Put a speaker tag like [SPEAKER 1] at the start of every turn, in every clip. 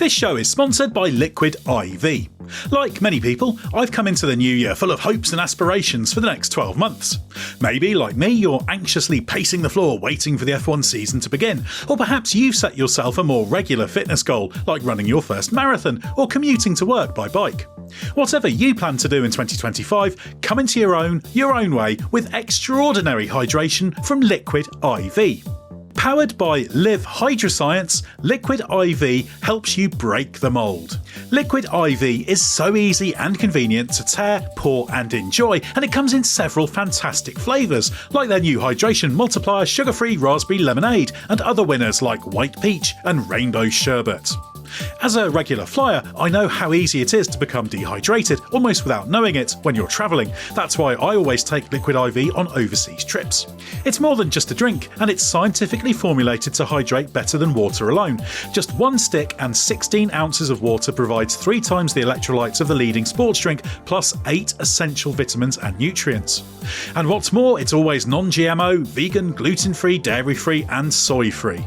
[SPEAKER 1] This show is sponsored by Liquid IV. Like many people, I've come into the new year full of hopes and aspirations for the next 12 months. Maybe, like me, you're anxiously pacing the floor waiting for the F1 season to begin, or perhaps you've set yourself a more regular fitness goal, like running your first marathon or commuting to work by bike. Whatever you plan to do in 2025, come into your own way with extraordinary hydration from Liquid IV. Powered by Live Hydroscience, Liquid IV helps you break the mould. Liquid IV is so easy and convenient to tear, pour and enjoy, and it comes in several fantastic flavours, like their new Hydration Multiplier Sugar-Free Raspberry Lemonade, and other winners like White Peach and Rainbow Sherbet. As a regular flyer, I know how easy it is to become dehydrated almost without knowing it when you're travelling. That's why I always take Liquid IV on overseas trips. It's more than just a drink, and it's scientifically formulated to hydrate better than water alone. Just one stick and 16 ounces of water provides 3 times the electrolytes of the leading sports drink, plus 8 essential vitamins and nutrients. And what's more, it's always non-GMO, vegan, gluten-free, dairy-free and soy-free.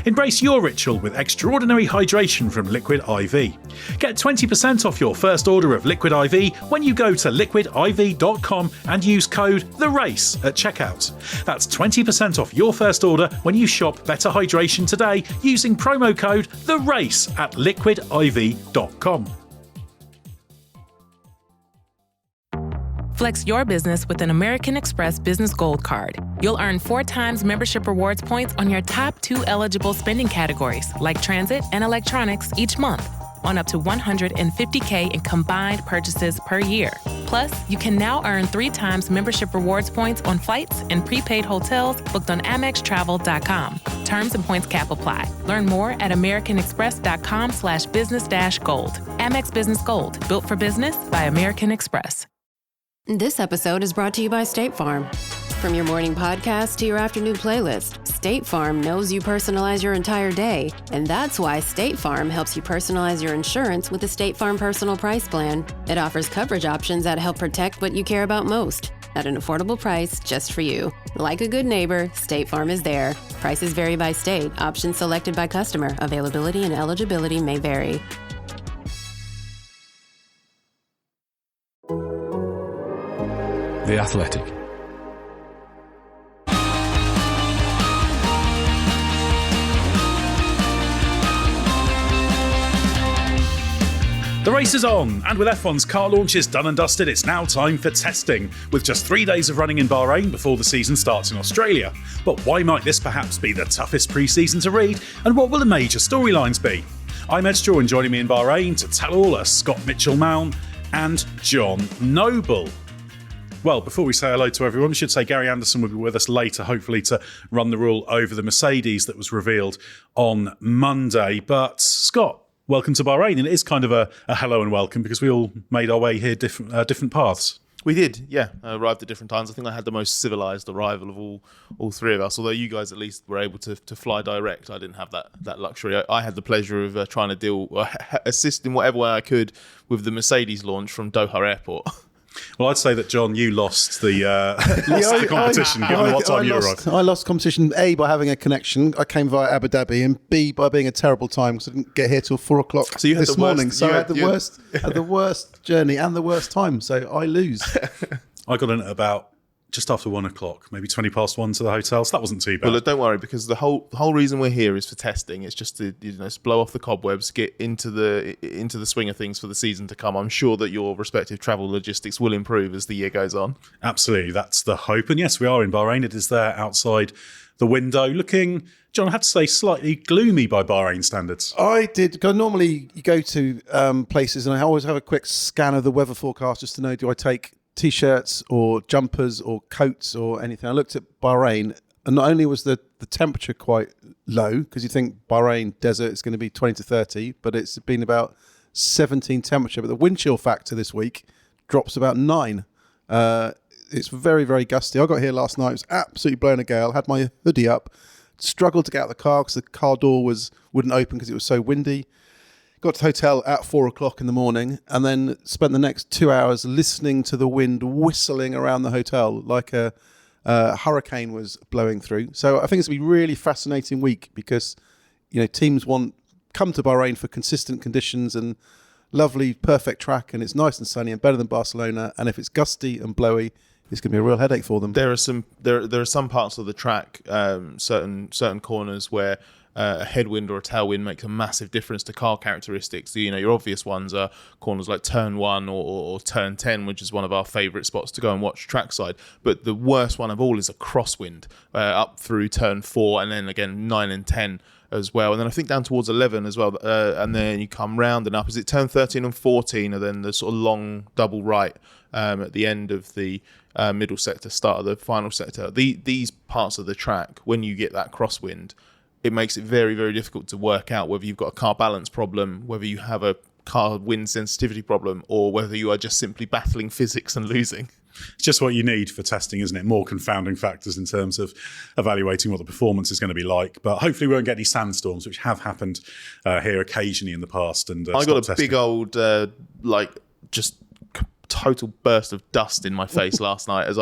[SPEAKER 1] Embrace your ritual with extraordinary hydration from Liquid IV. Get 20% off your first order of Liquid IV when you go to liquidiv.com and use code THERACE at checkout. That's 20% off your first order when you shop Better Hydration today using promo code THERACE at liquidiv.com.
[SPEAKER 2] Flex your business with an American Express Business Gold Card. You'll earn 4 times membership rewards points on your top 2 eligible spending categories, like transit and electronics, each month, on up to $150K in combined purchases per year. Plus, you can now earn 3 times membership rewards points on flights and prepaid hotels booked on AmexTravel.com. Terms and points cap apply. Learn more at americanexpress.com/business-gold. Amex Business Gold, built for business by American Express.
[SPEAKER 3] This episode is brought to you by State Farm. From your morning podcast to your afternoon playlist, State Farm knows you personalize your entire day, and that's why State Farm helps you personalize your insurance with the State Farm Personal Price Plan. It offers coverage options that help protect what you care about most at an affordable price just for you. Like a good neighbor, State Farm is there. Prices vary by state. Options selected by customer. Availability and eligibility may vary.
[SPEAKER 4] The Athletic.
[SPEAKER 1] The race is on, and with F1's car launches done and dusted, it's now time for testing, with just 3 days of running in Bahrain before the season starts in Australia. But why might this perhaps be the toughest pre-season to read, and what will the major storylines be? I'm Edd Straw, and joining me in Bahrain to tell all are Scott Mitchell-Malm and Jon Noble. Well, before we say hello to everyone, we should say Gary Anderson will be with us later, hopefully to run the rule over the Mercedes that was revealed on Monday. But Scott, welcome to Bahrain. And it is kind of a hello and welcome because we all made our way here different paths.
[SPEAKER 5] We did, yeah. Arrived at different times. I think I had the most civilised arrival of all 3 of us, although you guys at least were able to fly direct. I didn't have that luxury. I had the pleasure of trying to assist in whatever way I could with the Mercedes launch from Doha Airport.
[SPEAKER 1] Well, I'd say that, John, you lost the competition, given what time you arrived.
[SPEAKER 6] I lost competition, A, by having a connection. I came via Abu Dhabi, and B, by being a terrible time because I didn't get here till 4 o'clock
[SPEAKER 5] so you had
[SPEAKER 6] this morning. So I had the worst journey and the worst time. So I lose.
[SPEAKER 1] I got in at about just after 1 o'clock, maybe 20 past 1 to the hotel, so that wasn't too bad.
[SPEAKER 5] Well, don't worry, because the whole reason we're here is for testing. It's just to blow off the cobwebs, get into the swing of things for the season to come. I'm sure that your respective travel logistics will improve as the year goes on. Absolutely,
[SPEAKER 1] that's the hope. And yes, we are in Bahrain. It is there outside the window, looking, John, I had to say, slightly gloomy by Bahrain standards.
[SPEAKER 6] I did, because normally you go to places and I always have a quick scan of the weather forecast just to know, do I take T-shirts or jumpers or coats or anything. I looked at Bahrain, and not only was the temperature quite low, because you think Bahrain desert is going to be 20 to 30, but it's been about 17 temperature. But the wind chill factor this week drops about 9. It's very, very gusty. I got here last night. It was absolutely blowing a gale. Had my hoodie up. Struggled to get out of the car because the car door wouldn't open because it was so windy. Got to the hotel at 4 o'clock in the morning and then spent the next 2 hours listening to the wind whistling around the hotel like a hurricane was blowing through. So I think it's going to be a really fascinating week because, teams want come to Bahrain for consistent conditions and lovely, perfect track, and it's nice and sunny and better than Barcelona. And if it's gusty and blowy, it's going to be a real headache for them.
[SPEAKER 5] There are some parts of the track, certain corners where a headwind or a tailwind makes a massive difference to car characteristics. So, your obvious ones are corners like turn 1 or turn 10, which is one of our favourite spots to go and watch trackside. But the worst one of all is a crosswind up through turn 4 and then again 9 and 10 as well. And then I think down towards 11 as well. And then you come round and up. Is it turn 13 and 14 and then the sort of long double right at the end of the middle sector, start of the final sector. These parts of the track, when you get that crosswind, it makes it very, very difficult to work out whether you've got a car balance problem, whether you have a car wind sensitivity problem, or whether you are just simply battling physics and losing.
[SPEAKER 1] It's just what you need for testing, isn't it? More confounding factors in terms of evaluating what the performance is going to be like. But hopefully we won't get any sandstorms, which have happened here occasionally in the past. And
[SPEAKER 5] I got a big old, just total burst of dust in my face last night as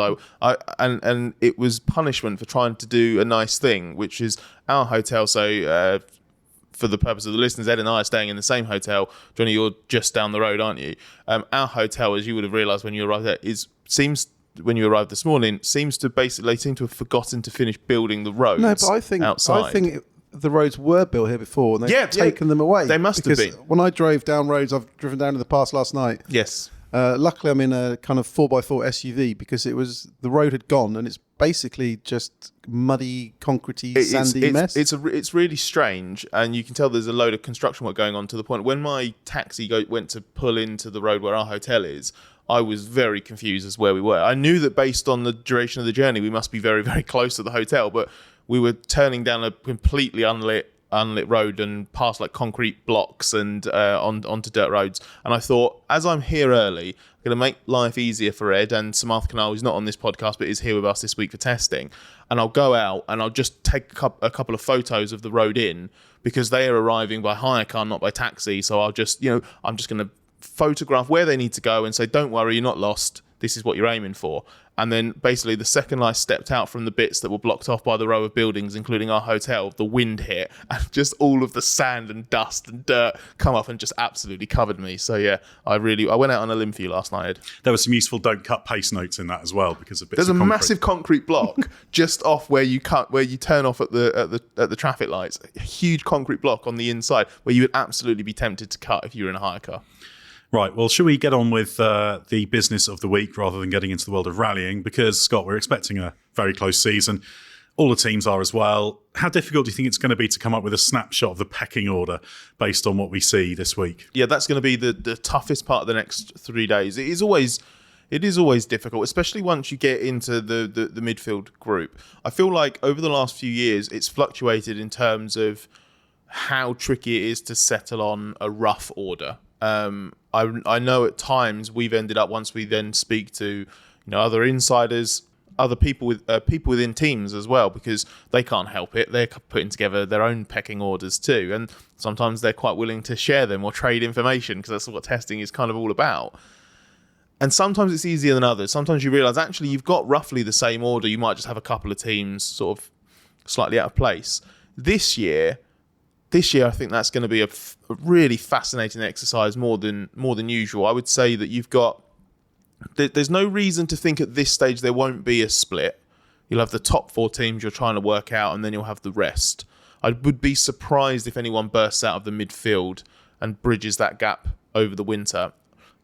[SPEAKER 5] and it was punishment for trying to do a nice thing, which is our hotel. So for the purpose of the listeners, Ed and I are staying in the same hotel. Johnny, you're just down the road, aren't you? Our hotel, as you would have realised when you arrived there, when you arrived this morning, seems to have forgotten to finish building the roads.
[SPEAKER 6] No, but I think the roads were built here before, and they've taken them away.
[SPEAKER 5] They must have been.
[SPEAKER 6] When I drove down roads, I've driven down in the past last night.
[SPEAKER 5] Yes.
[SPEAKER 6] Luckily, I'm in a kind of 4x4 SUV because the road had gone, and it's basically just muddy, concretey, sandy mess.
[SPEAKER 5] It's really strange, and you can tell there's a load of construction work going on to the point when my taxi went to pull into the road where our hotel is, I was very confused as where we were. I knew that based on the duration of the journey, we must be very, very close to the hotel, but we were turning down a completely unlit road and past like concrete blocks and onto dirt roads. And I thought, as I'm here early, I'm going to make life easier for Ed and Samantha Canal, who's not on this podcast but is here with us this week for testing. And I'll go out and I'll just take a couple of photos of the road in, because they are arriving by hire car, not by taxi. So I'm just going to photograph where they need to go and say, don't worry, you're not lost. This is what you're aiming for. And then basically the second I stepped out from the bits that were blocked off by the row of buildings, including our hotel, the wind hit and just all of the sand and dust and dirt come up and just absolutely covered me. So yeah, I went out on a limb for you last night, Ed.
[SPEAKER 1] There were some useful don't cut pace notes in that as well, because of bits
[SPEAKER 5] There's
[SPEAKER 1] of
[SPEAKER 5] a
[SPEAKER 1] concrete.
[SPEAKER 5] massive concrete block just off where you turn off at the traffic lights. A huge concrete block on the inside where you would absolutely be tempted to cut if you were in a hire car.
[SPEAKER 1] Right, well, should we get on with the business of the week rather than getting into the world of rallying? Because, Scott, we're expecting a very close season. All the teams are as well. How difficult do you think it's going to be to come up with a snapshot of the pecking order based on what we see this week?
[SPEAKER 5] Yeah, that's going to be the toughest part of the next 3 days. It is always difficult, especially once you get into the midfield group. I feel like over the last few years, it's fluctuated in terms of how tricky it is to settle on a rough order. I know at times we've ended up, once we then speak to other insiders, other people within teams as well, because they can't help it. They're putting together their own pecking orders too, and sometimes they're quite willing to share them or trade information, because that's what testing is kind of all about. And sometimes it's easier than others. Sometimes you realise actually you've got roughly the same order. You might just have a couple of teams sort of slightly out of place. This year, I think that's going to be a really fascinating exercise, more than usual. I would say that there's no reason to think at this stage there won't be a split. You'll have the top 4 teams you're trying to work out, and then you'll have the rest. I would be surprised if anyone bursts out of the midfield and bridges that gap over the winter.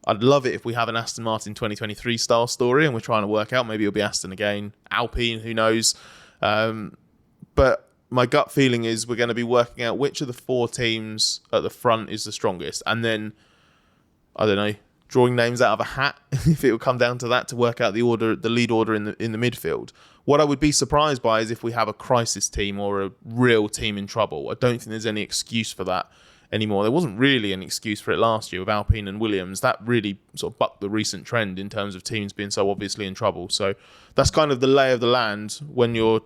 [SPEAKER 5] I'd love it if we have an Aston Martin 2023 style story and we're trying to work out, maybe it'll be Aston again, Alpine, who knows. But my gut feeling is we're going to be working out which of the 4 teams at the front is the strongest. And then, I don't know, drawing names out of a hat, if it will come down to that, to work out the lead order in the midfield. What I would be surprised by is if we have a crisis team or a real team in trouble. I don't think there's any excuse for that anymore. There wasn't really an excuse for it last year with Alpine and Williams. That really sort of bucked the recent trend in terms of teams being so obviously in trouble. So that's kind of the lay of the land when you're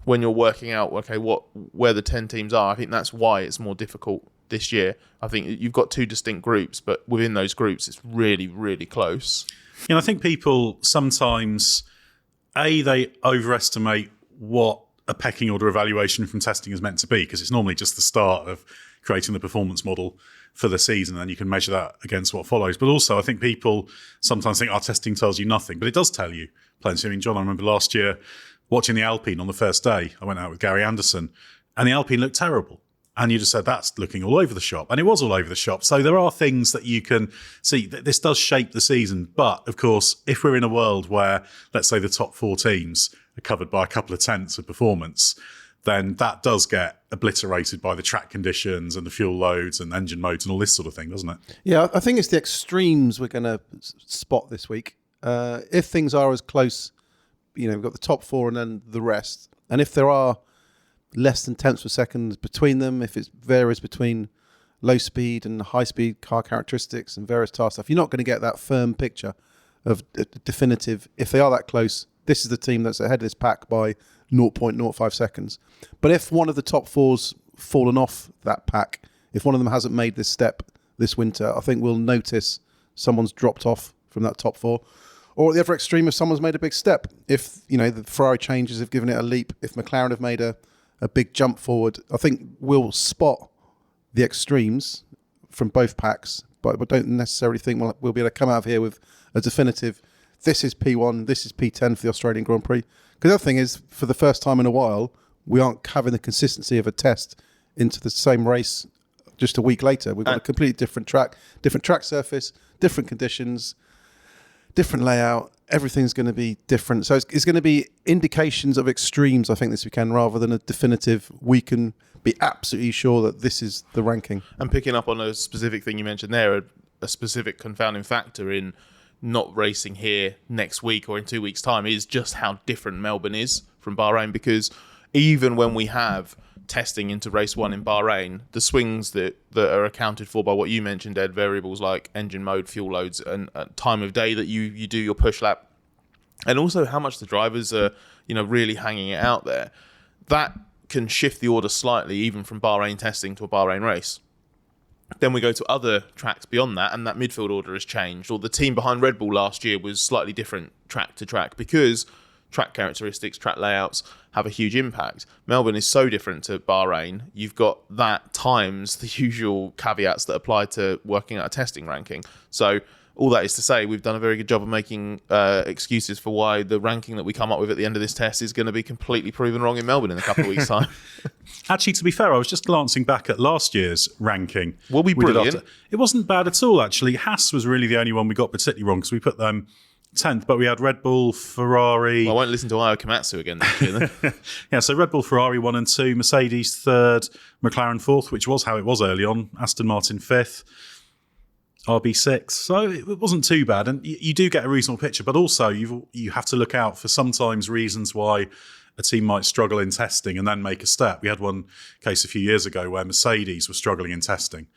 [SPEAKER 5] working out, okay, where the 10 teams are. I think that's why it's more difficult this year. I think you've got 2 distinct groups, but within those groups, it's really, really close.
[SPEAKER 1] I think people sometimes, they overestimate what a pecking order evaluation from testing is meant to be, because it's normally just the start of creating the performance model for the season, and you can measure that against what follows. But also, I think people sometimes think our testing tells you nothing, but it does tell you plenty. I mean, John, I remember last year watching the Alpine on the first day. I went out with Gary Anderson, and the Alpine looked terrible. And you just said, that's looking all over the shop. And it was all over the shop. So there are things that you can see. This does shape the season. But, of course, if we're in a world where, let's say, the top 4 teams are covered by a couple of tenths of performance, then that does get obliterated by the track conditions and the fuel loads and engine modes and all this sort of thing, doesn't it?
[SPEAKER 6] Yeah, I think it's the extremes we're going to spot this week. If things are as close, we've got the top 4 and then the rest. And if there are less than tenths per second between them, if it varies between low speed and high speed car characteristics and various tyre stuff, you're not going to get that firm picture of definitive. If they are that close, this is the team that's ahead of this pack by 0.05 seconds. But if one of the top 4's fallen off that pack, if one of them hasn't made this step this winter, I think we'll notice someone's dropped off from that top 4. Or at the other extreme, if someone's made a big step, if the Ferrari changes have given it a leap, if McLaren have made a big jump forward, I think we'll spot the extremes from both packs, but I don't necessarily think we'll be able to come out of here with a definitive, this is P1, this is P10 for the Australian Grand Prix. Because the other thing is, for the first time in a while, we aren't having the consistency of a test into the same race just a week later. We've got a completely different track surface, different conditions, different layout. Everything's going to be different. So it's going to be indications of extremes, I think, this weekend, rather than a definitive, we can be absolutely sure that this is the ranking.
[SPEAKER 5] And picking up on a specific thing you mentioned there, a specific confounding factor in not racing here next week or in 2 weeks' time is just how different Melbourne is from Bahrain, because even when we have testing into race 1 in Bahrain, the swings that are accounted for by what you mentioned, Ed, variables like engine mode, fuel loads, and time of day that you do your push lap, and also how much the drivers are really hanging it out there, that can shift the order slightly even from Bahrain testing to a Bahrain race. Then we go to other tracks beyond that, and that midfield order has changed. Or the team behind Red Bull last year was slightly different track to track because track characteristics, track layouts have a huge impact. Melbourne is so different to Bahrain. You've got that times the usual caveats that apply to working out a testing ranking. So all that is to say, we've done a very good job of making excuses for why the ranking that we come up with at the end of this test is going to be completely proven wrong in Melbourne in a couple of weeks' time.
[SPEAKER 1] Actually, to be fair, I was just glancing back at last year's ranking.
[SPEAKER 5] Will be brilliant.
[SPEAKER 1] It wasn't bad at all, actually. Haas was really the only one we got particularly wrong because we put them 10th, but we had Red Bull, Ferrari.
[SPEAKER 5] Well, I won't listen to Ayo Komatsu again next year, then.
[SPEAKER 1] Yeah, so Red Bull, Ferrari 1 and 2, Mercedes 3rd, McLaren 4th, which was how it was early on, Aston Martin 5th. RB6, so it wasn't too bad, and you do get a reasonable picture, but also you have to look out for sometimes reasons why a team might struggle in testing and then make a step. We had one case a few years ago where Mercedes was struggling in testing,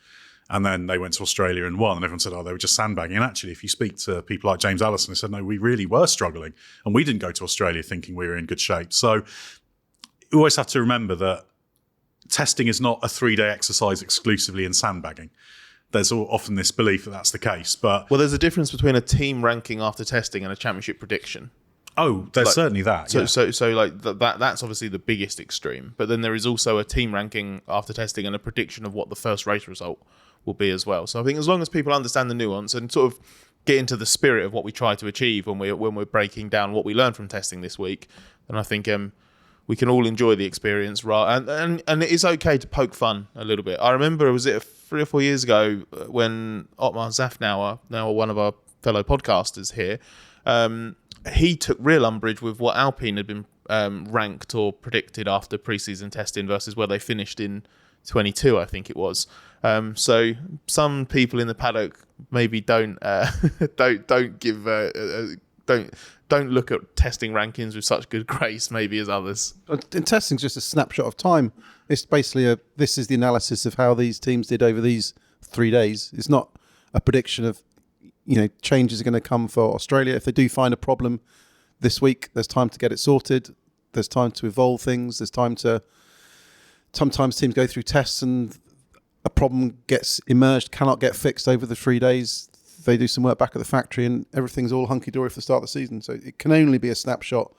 [SPEAKER 1] and then they went to Australia and won, and everyone said, they were just sandbagging. And actually, if you speak to people like James Allison, they said, no, we really were struggling, and we didn't go to Australia thinking we were in good shape. So you always have to remember that testing is not a 3-day exercise exclusively in sandbagging. There's often this belief that that's the case, but
[SPEAKER 5] there's a difference between a team ranking after testing and a championship prediction.
[SPEAKER 1] Oh, there's certainly that.
[SPEAKER 5] So,
[SPEAKER 1] yeah.
[SPEAKER 5] so like that's obviously the biggest extreme. But then there is also a team ranking after testing and a prediction of what the first race result will be as well. So I think as long as people understand the nuance and sort of get into the spirit of what we try to achieve when we're breaking down what we learned from testing this week, then I think we can all enjoy the experience, right? And it is okay to poke fun a little bit. I remember, was it 3 or 4 years ago when Otmar Zafnauer, now one of our fellow podcasters here, he took real umbrage with what Alpine had been ranked or predicted after pre-season testing versus where they finished in 22, I think it was. So some people in the paddock maybe don't look at testing rankings with such good grace, maybe, as others.
[SPEAKER 6] And testing's just a snapshot of time. It's basically this is the analysis of how these teams did over these 3 days. It's not a prediction of, changes are going to come for Australia. If they do find a problem this week, there's time to get it sorted. There's time to evolve things. There's time to, sometimes teams go through tests and a problem gets emerged, cannot get fixed over the 3 days. They do some work back at the factory and everything's all hunky-dory for the start of the season. So it can only be a snapshot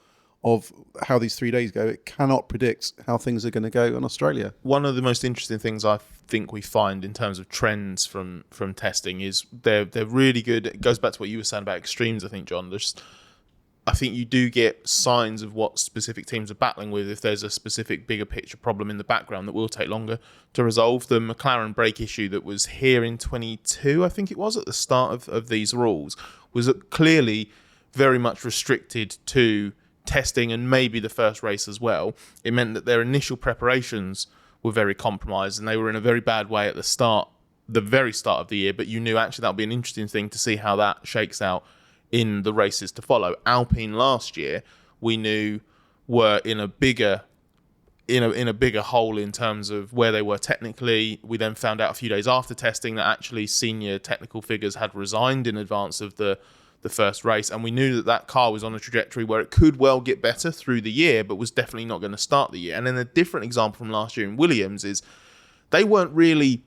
[SPEAKER 6] of how these 3 days go. It cannot predict how things are going to go in Australia.
[SPEAKER 5] One of the most interesting things I think we find in terms of trends from testing is they're really good. It goes back to what you were saying about extremes, I think, John. I think you do get signs of what specific teams are battling with if there's a specific bigger picture problem in the background that will take longer to resolve. The McLaren brake issue that was here in 22, I think it was, at the start of these rules, was clearly very much restricted to testing and maybe the first race as well. It meant that their initial preparations were very compromised and they were in a very bad way at the very start of the year, but you knew actually that would be an interesting thing to see how that shakes out in the races to follow. Alpine last year, we knew were in a bigger hole in terms of where they were technically. We then found out a few days after testing that actually senior technical figures had resigned in advance of the first race, and we knew that car was on a trajectory where it could well get better through the year, but was definitely not going to start the year. And then a different example from last year in Williams is they weren't really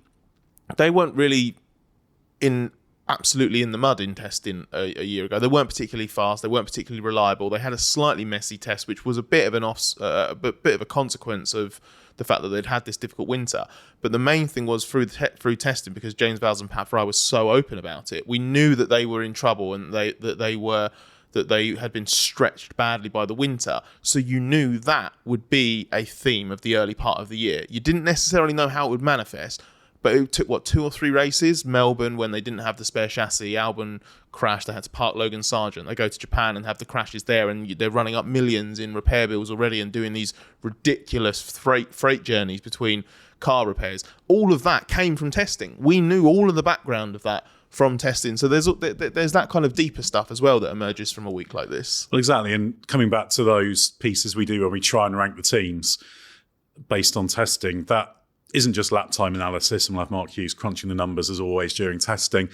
[SPEAKER 5] absolutely in the mud in testing a year ago. They weren't particularly fast. They weren't particularly reliable. They had a slightly messy test, which was a bit of a consequence of the fact that they'd had this difficult winter. But the main thing was through testing, because James Vowles and Pat Fry were so open about it. We knew that they were in trouble and that they had been stretched badly by the winter. So you knew that would be a theme of the early part of the year. You didn't necessarily know how it would manifest. But it took, 2 or 3 races? Melbourne, when they didn't have the spare chassis. Albon crashed. They had to park Logan Sargent. They go to Japan and have the crashes there, and they're running up millions in repair bills already and doing these ridiculous freight journeys between car repairs. All of that came from testing. We knew all of the background of that from testing. So there's that kind of deeper stuff as well that emerges from a week like this.
[SPEAKER 1] Well, exactly. And coming back to those pieces we do when we try and rank the teams based on testing, that isn't just lap time analysis, and we'll have Mark Hughes crunching the numbers as always during testing,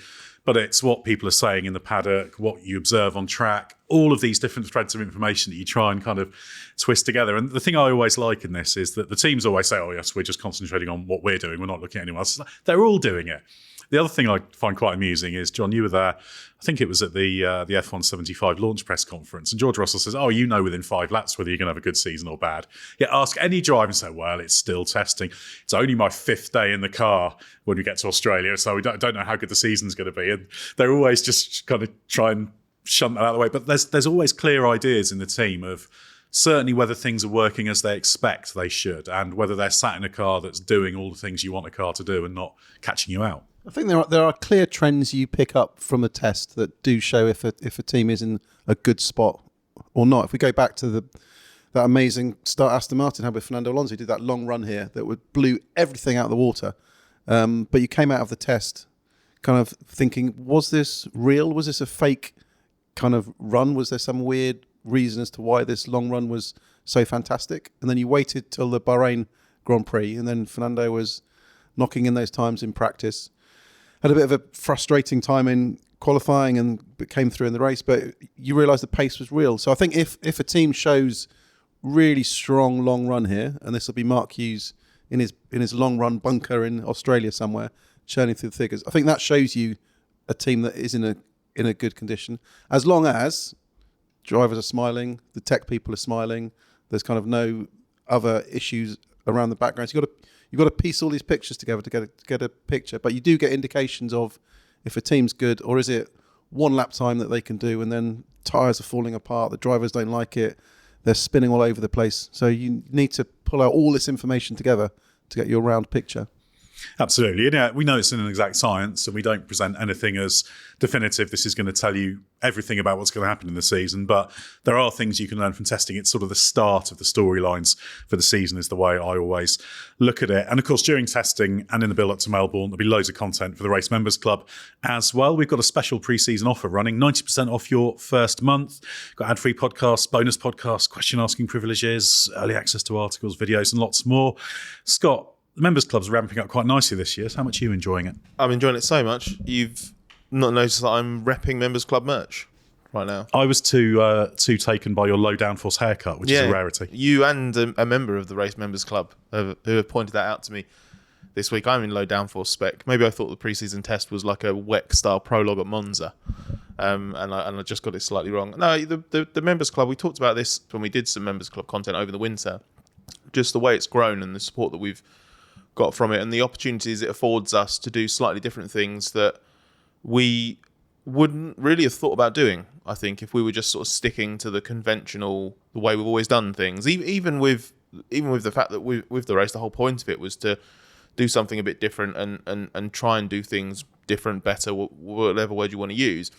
[SPEAKER 1] but it's what people are saying in the paddock, what you observe on track, all of these different threads of information that you try and kind of twist together. And the thing I always like in this is that the teams always say, oh yes, we're just concentrating on what we're doing, we're not looking at anyone else. They're all doing it. The other thing I find quite amusing is, John, you were there, I think it was at the F175 launch press conference, and George Russell says, you know within 5 laps whether you're going to have a good season or bad. Yeah, ask any driver and say, well, it's still testing. It's only my 5th day in the car when we get to Australia, so we don't know how good the season's going to be. And they're always just kind of try and shunt that out of the way. But there's always clear ideas in the team of certainly whether things are working as they expect they should, and whether they're sat in a car that's doing all the things you want a car to do and not catching you out.
[SPEAKER 6] I think there are clear trends you pick up from a test that do show if a team is in a good spot or not. If we go back to that amazing start Aston Martin had with Fernando Alonso, he did that long run here that blew everything out of the water. But you came out of the test kind of thinking, was this real? Was this a fake kind of run? Was there some weird reason as to why this long run was so fantastic? And then you waited till the Bahrain Grand Prix, and then Fernando was knocking in those times in practice. Had a bit of a frustrating time in qualifying and came through in the race, but you realise the pace was real. So I think if a team shows really strong long run here, and this will be Mark Hughes in his long run bunker in Australia somewhere, churning through the figures, I think that shows you a team that is in a good condition. As long as drivers are smiling, the tech people are smiling, there's kind of no other issues around the background. So you've got to piece all these pictures together to get a picture, but you do get indications of if a team's good, or is it one lap time that they can do and then tyres are falling apart, the drivers don't like it, they're spinning all over the place. So you need to pull out all this information together to get your round picture.
[SPEAKER 1] Absolutely. Yeah, we know it's an exact science, and we don't present anything as definitive. This is going to tell you everything about what's going to happen in the season, but there are things you can learn from testing. It's sort of the start of the storylines for the season is the way I always look at it. And of course, during testing and in the build-up to Melbourne, there'll be loads of content for the Race Members Club as well. We've got a special pre-season offer running, 90% off your first month. Got ad-free podcasts, bonus podcasts, question-asking privileges, early access to articles, videos, and lots more. Scott, the Members Club's ramping up quite nicely this year. So how much are you enjoying it?
[SPEAKER 5] I'm enjoying it so much. You've not noticed that I'm repping Members Club merch right now.
[SPEAKER 1] I was too taken by your low downforce haircut, which is a rarity.
[SPEAKER 5] You and a member of the Race Members Club who have pointed that out to me this week. I'm in low downforce spec. Maybe I thought the pre-season test was like a WEC style prologue at Monza. And I just got it slightly wrong. No, the Members Club, we talked about this when we did some Members Club content over the winter. Just the way it's grown and the support that we've got from it, and the opportunities it affords us to do slightly different things that we wouldn't really have thought about doing, I think, if we were just sort of sticking to the conventional, the way we've always done things. Even with the fact that with the race, the whole point of it was to do something a bit different and try and do things different, better, whatever word you want to use.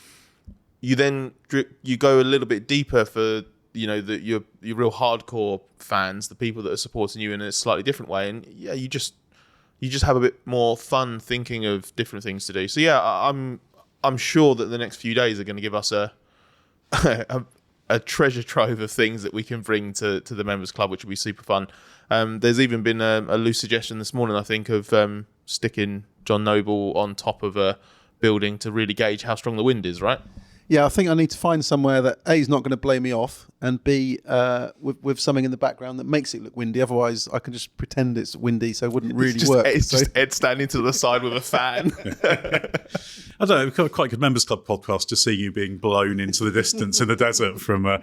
[SPEAKER 5] You go a little bit deeper for your real hardcore fans, the people that are supporting you in a slightly different way, and you just have a bit more fun thinking of different things to do. So I'm sure that the next few days are going to give us a treasure trove of things that we can bring to the members club, which will be super fun. There's even been a loose suggestion this morning, I think, of sticking Jon Noble on top of a building to really gauge how strong the wind is, right?
[SPEAKER 6] Yeah, I think I need to find somewhere that A, is not going to blow me off, and B, with something in the background that makes it look windy. Otherwise, I can just pretend it's windy, so it wouldn't really work.
[SPEAKER 5] It's just Ed standing to the side with a fan.
[SPEAKER 1] I don't know, we've got quite a good members club podcast to see you being blown into the distance in the desert from the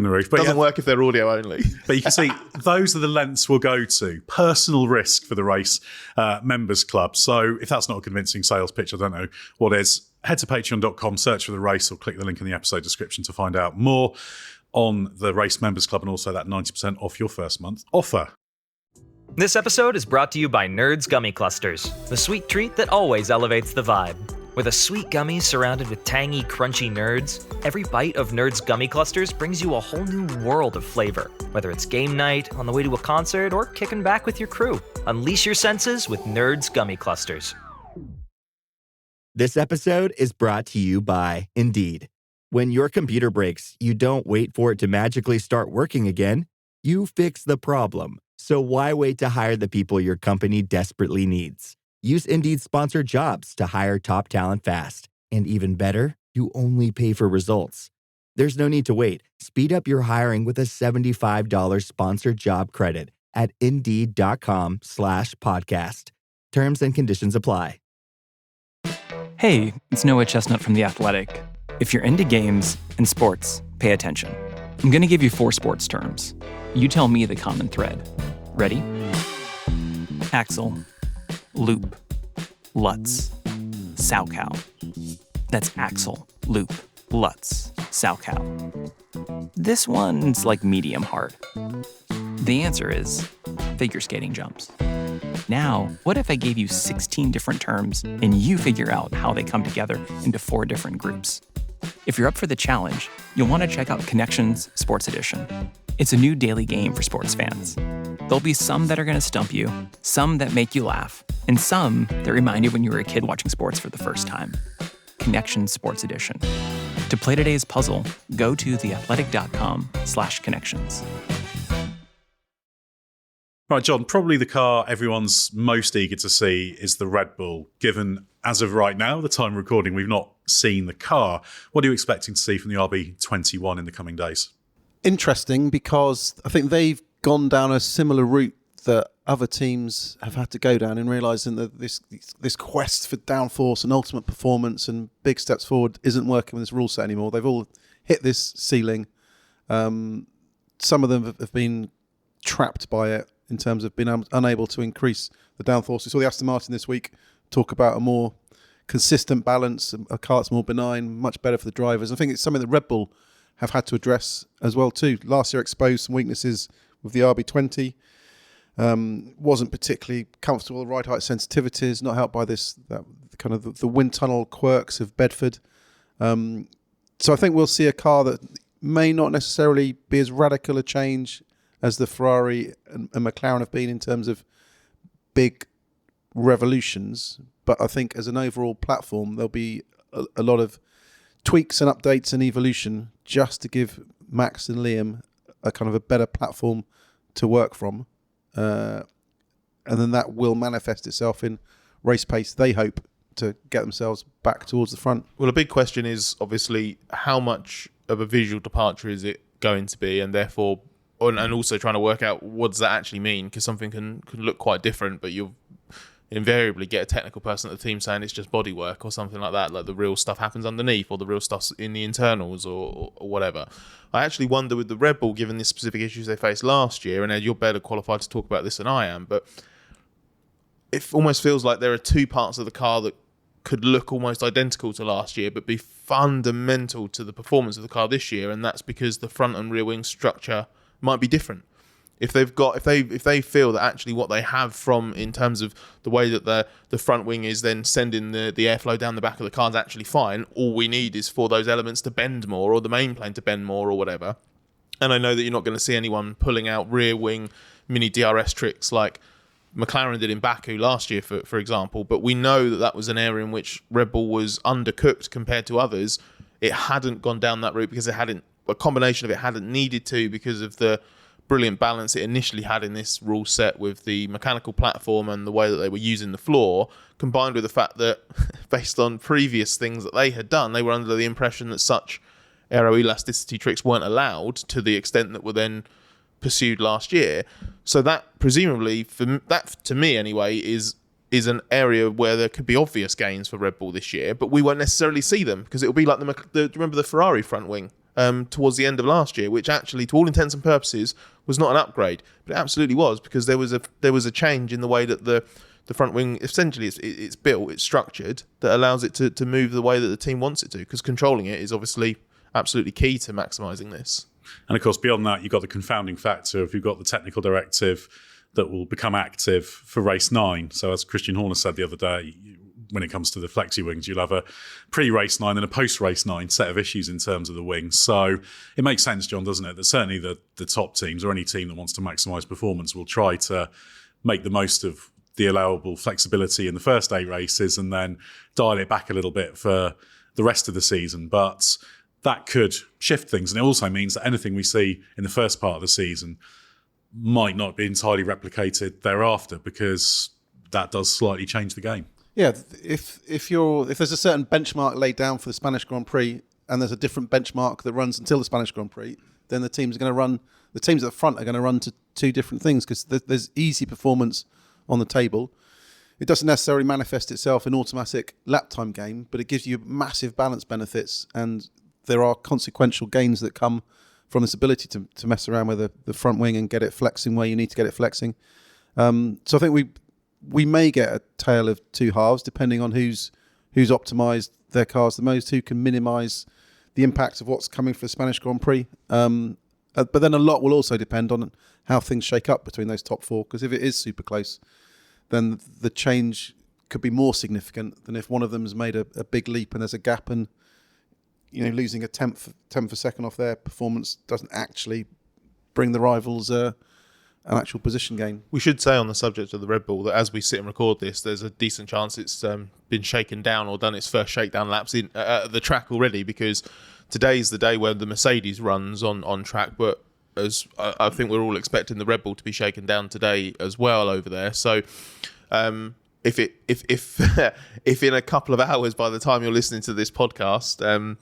[SPEAKER 1] roof. But
[SPEAKER 5] doesn't work if they're audio only.
[SPEAKER 1] But you can see those are the lengths we'll go to. Personal risk for the race, members club. So if that's not a convincing sales pitch, I don't know what is. Head to patreon.com, search for the race, or click the link in the episode description to find out more on the Race Members Club and also that 90% off your first month offer.
[SPEAKER 7] This episode is brought to you by Nerds Gummy Clusters, the sweet treat that always elevates the vibe. With a sweet gummy surrounded with tangy, crunchy nerds, every bite of Nerds Gummy Clusters brings you a whole new world of flavor. Whether it's game night, on the way to a concert, or kicking back with your crew, unleash your senses with Nerds Gummy Clusters.
[SPEAKER 8] This episode is brought to you by Indeed. When your computer breaks, you don't wait for it to magically start working again. You fix the problem. So why wait to hire the people your company desperately needs? Use Indeed's sponsored jobs to hire top talent fast. And even better, you only pay for results. There's no need to wait. Speed up your hiring with a $75 sponsored job credit at Indeed.com/podcast. Terms and conditions apply.
[SPEAKER 9] Hey, it's Noah Chestnut from The Athletic. If you're into games and sports, pay attention. I'm going to give you 4 sports terms. You tell me the common thread. Ready? Axle, loop, Lutz, Salchow. That's axle, loop, Lutz, Salchow. This one's like medium hard. The answer is figure skating jumps. Now, what if I gave you 16 different terms and you figure out how they come together into 4 different groups? If you're up for the challenge, you'll want to check out Connections Sports Edition. It's a new daily game for sports fans. There'll be some that are going to stump you, some that make you laugh, and some that remind you when you were a kid watching sports for the first time. Connections Sports Edition. To play today's puzzle, go to theathletic.com/connections.
[SPEAKER 1] Right, John, probably the car everyone's most eager to see is the Red Bull, given, as of right now, the time of recording, we've not seen the car. What are you expecting to see from the RB21 in the coming days?
[SPEAKER 6] Interesting, because I think they've gone down a similar route that other teams have had to go down in realising that this quest for downforce and ultimate performance and big steps forward isn't working with this rule set anymore. They've all hit this ceiling. Some of them have been trapped by it in terms of being unable to increase the downforce. We saw the Aston Martin this week talk about a more consistent balance, a car that's more benign, much better for the drivers. I think it's something that Red Bull have had to address as well too. Last year exposed some weaknesses with the RB20. Wasn't particularly comfortable with ride height sensitivities, not helped by that kind of the wind tunnel quirks of Bedford. So I think we'll see a car that may not necessarily be as radical a change as the Ferrari and McLaren have been in terms of big revolutions. But I think as an overall platform, there'll be a lot of tweaks and updates and evolution just to give Max and Liam a kind of a better platform to work from. And then that will manifest itself in race pace, they hope, to get themselves back towards the front.
[SPEAKER 5] Well, a big question is obviously how much of a visual departure is it going to be, and therefore, and also trying to work out what does that actually mean, because something can look quite different, but you'll invariably get a technical person at the team saying it's just bodywork or something like that, like the real stuff happens underneath or the real stuff's in the internals or whatever. I actually wonder with the Red Bull, given the specific issues they faced last year, and Ed, you're better qualified to talk about this than I am, but it almost feels like there are two parts of the car that could look almost identical to last year, but be fundamental to the performance of the car this year, and that's because the front and rear wing structure might be different. If they feel that actually what they have from in terms of the way that the front wing is then sending the airflow down the back of the car is actually fine, all we need is for those elements to bend more, or the main plane to bend more, or whatever. And I know that you're not going to see anyone pulling out rear wing mini DRS tricks like McLaren did in Baku last year, for example, but we know that was an area in which Red Bull was undercooked compared to others. It hadn't gone down that route because a combination of it hadn't needed to, because of the brilliant balance it initially had in this rule set with the mechanical platform and the way that they were using the floor, combined with the fact that based on previous things that they had done, they were under the impression that such aeroelasticity tricks weren't allowed to the extent that were then pursued last year. So that presumably, that to me anyway, is an area where there could be obvious gains for Red Bull this year, but we won't necessarily see them, because it will be like remember the Ferrari front wing towards the end of last year, which actually, to all intents and purposes, was not an upgrade, but it absolutely was, because there was a change in the way that the front wing essentially it's built, it's structured, that allows it to move the way that the team wants it to, because controlling it is obviously absolutely key to maximising this.
[SPEAKER 1] And of course, beyond that, you've got the confounding factor of you've got the technical directive that will become active for race 9. So as Christian Horner said the other day, when it comes to the flexi wings, you'll have a pre-race 9 and a post-race 9 set of issues in terms of the wings. So it makes sense, John, doesn't it, that certainly the top teams, or any team that wants to maximise performance, will try to make the most of the allowable flexibility in the first 8 races and then dial it back a little bit for the rest of the season. But that could shift things. And it also means that anything we see in the first part of the season might not be entirely replicated thereafter, because that does slightly change the game.
[SPEAKER 6] Yeah, if there's a certain benchmark laid down for the Spanish Grand Prix, and there's a different benchmark that runs until the Spanish Grand Prix, then the teams at the front are going to run to two different things, because there's easy performance on the table. It doesn't necessarily manifest itself in automatic lap time gain, but it gives you massive balance benefits, and there are consequential gains that come from this ability to mess around with the front wing and get it flexing where you need to get it flexing. So I think we may get a tale of two halves, depending on who's optimised their cars the most, who can minimise the impact of what's coming for the Spanish Grand Prix. But then a lot will also depend on how things shake up between those top 4, because if it is super close, then the change could be more significant than if one of them has made a big leap and there's a gap, and losing a tenth of a second off their performance doesn't actually bring the rivals an actual position gain.
[SPEAKER 5] We should say on the subject of the Red Bull that as we sit and record this, there's a decent chance it's been shaken down or done its first shakedown laps in the track already, because today's the day where the Mercedes runs on track, but as I think we're all expecting the Red Bull to be shaken down today as well over there. So if in a couple of hours, by the time you're listening to this podcast,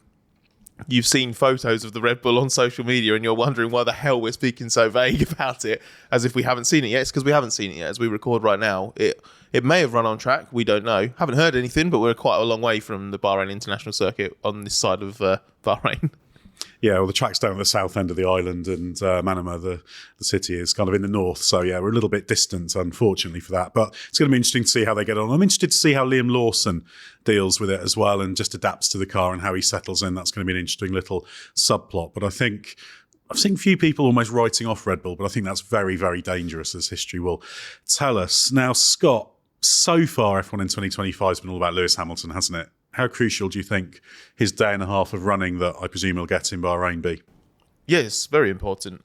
[SPEAKER 5] you've seen photos of the Red Bull on social media and you're wondering why the hell we're speaking so vague about it, as if we haven't seen it yet. It's because we haven't seen it yet as we record right now. It may have run on track, we don't know. Haven't heard anything, but we're quite a long way from the Bahrain International Circuit on this side of Bahrain.
[SPEAKER 1] Yeah, well, the track's down at the south end of the island, and Manama, the city, is kind of in the north. So, yeah, we're a little bit distant, unfortunately, for that. But it's going to be interesting to see how they get on. I'm interested to see how Liam Lawson deals with it as well and just adapts to the car and how he settles in. That's going to be an interesting little subplot. But I think I've seen few people almost writing off Red Bull, but I think that's very, very dangerous, as history will tell us. Now, Scott, so far F1 in 2025 has been all about Lewis Hamilton, hasn't it? How crucial do you think his day and a half of running that I presume he'll get in Bahrain be?
[SPEAKER 5] Yes, very important.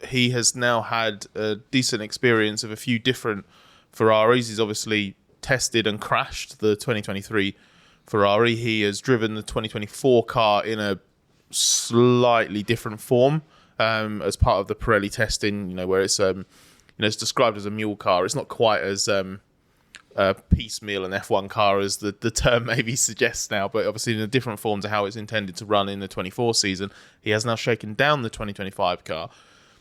[SPEAKER 5] He has now had a decent experience of a few different Ferraris. He's obviously tested and crashed the 2023 Ferrari. He has driven the 2024 car in a slightly different form as part of the Pirelli testing, where it's it's described as a mule car. It's not quite as piecemeal an F1 car as the term maybe suggests now, but obviously in a different form to how it's intended to run in the 24 season. He has now shaken down the 2025 car,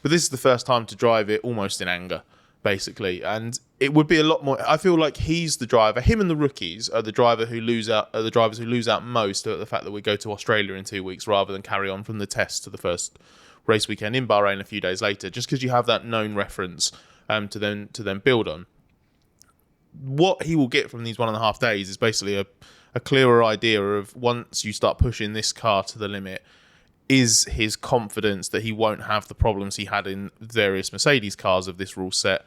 [SPEAKER 5] but this is the first time to drive it almost in anger, basically, and it would be a lot more. I feel like he's the driver. Him and the rookies are the drivers who lose out most at the fact that we go to Australia in 2 weeks rather than carry on from the test to the first race weekend in Bahrain a few days later, just because you have that known reference to then build on. what he will get from these 1.5 days is basically a clearer idea of, once you start pushing this car to the limit, is his confidence that he won't have the problems he had in various Mercedes cars of this rule set,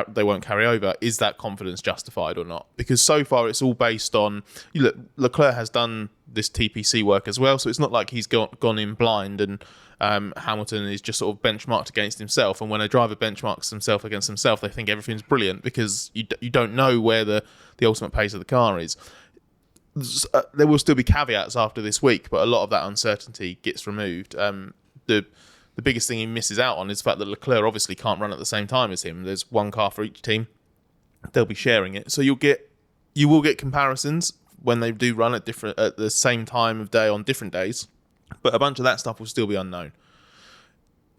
[SPEAKER 5] they won't carry over. Is that confidence justified or not? Because so far it's all based on, look, Leclerc has done this TPC work as well, so it's not like he's gone in blind and Hamilton is just sort of benchmarked against himself. And when a driver benchmarks himself against himself, they think everything's brilliant, because you don't know where the ultimate pace of the car is. There will still be caveats after this week, but a lot of that uncertainty gets removed. The biggest thing he misses out on is the fact that Leclerc obviously can't run at the same time as him. There's one car for each team. They'll be sharing it. So you will get comparisons when they do run at the same time of day on different days, but a bunch of that stuff will still be unknown.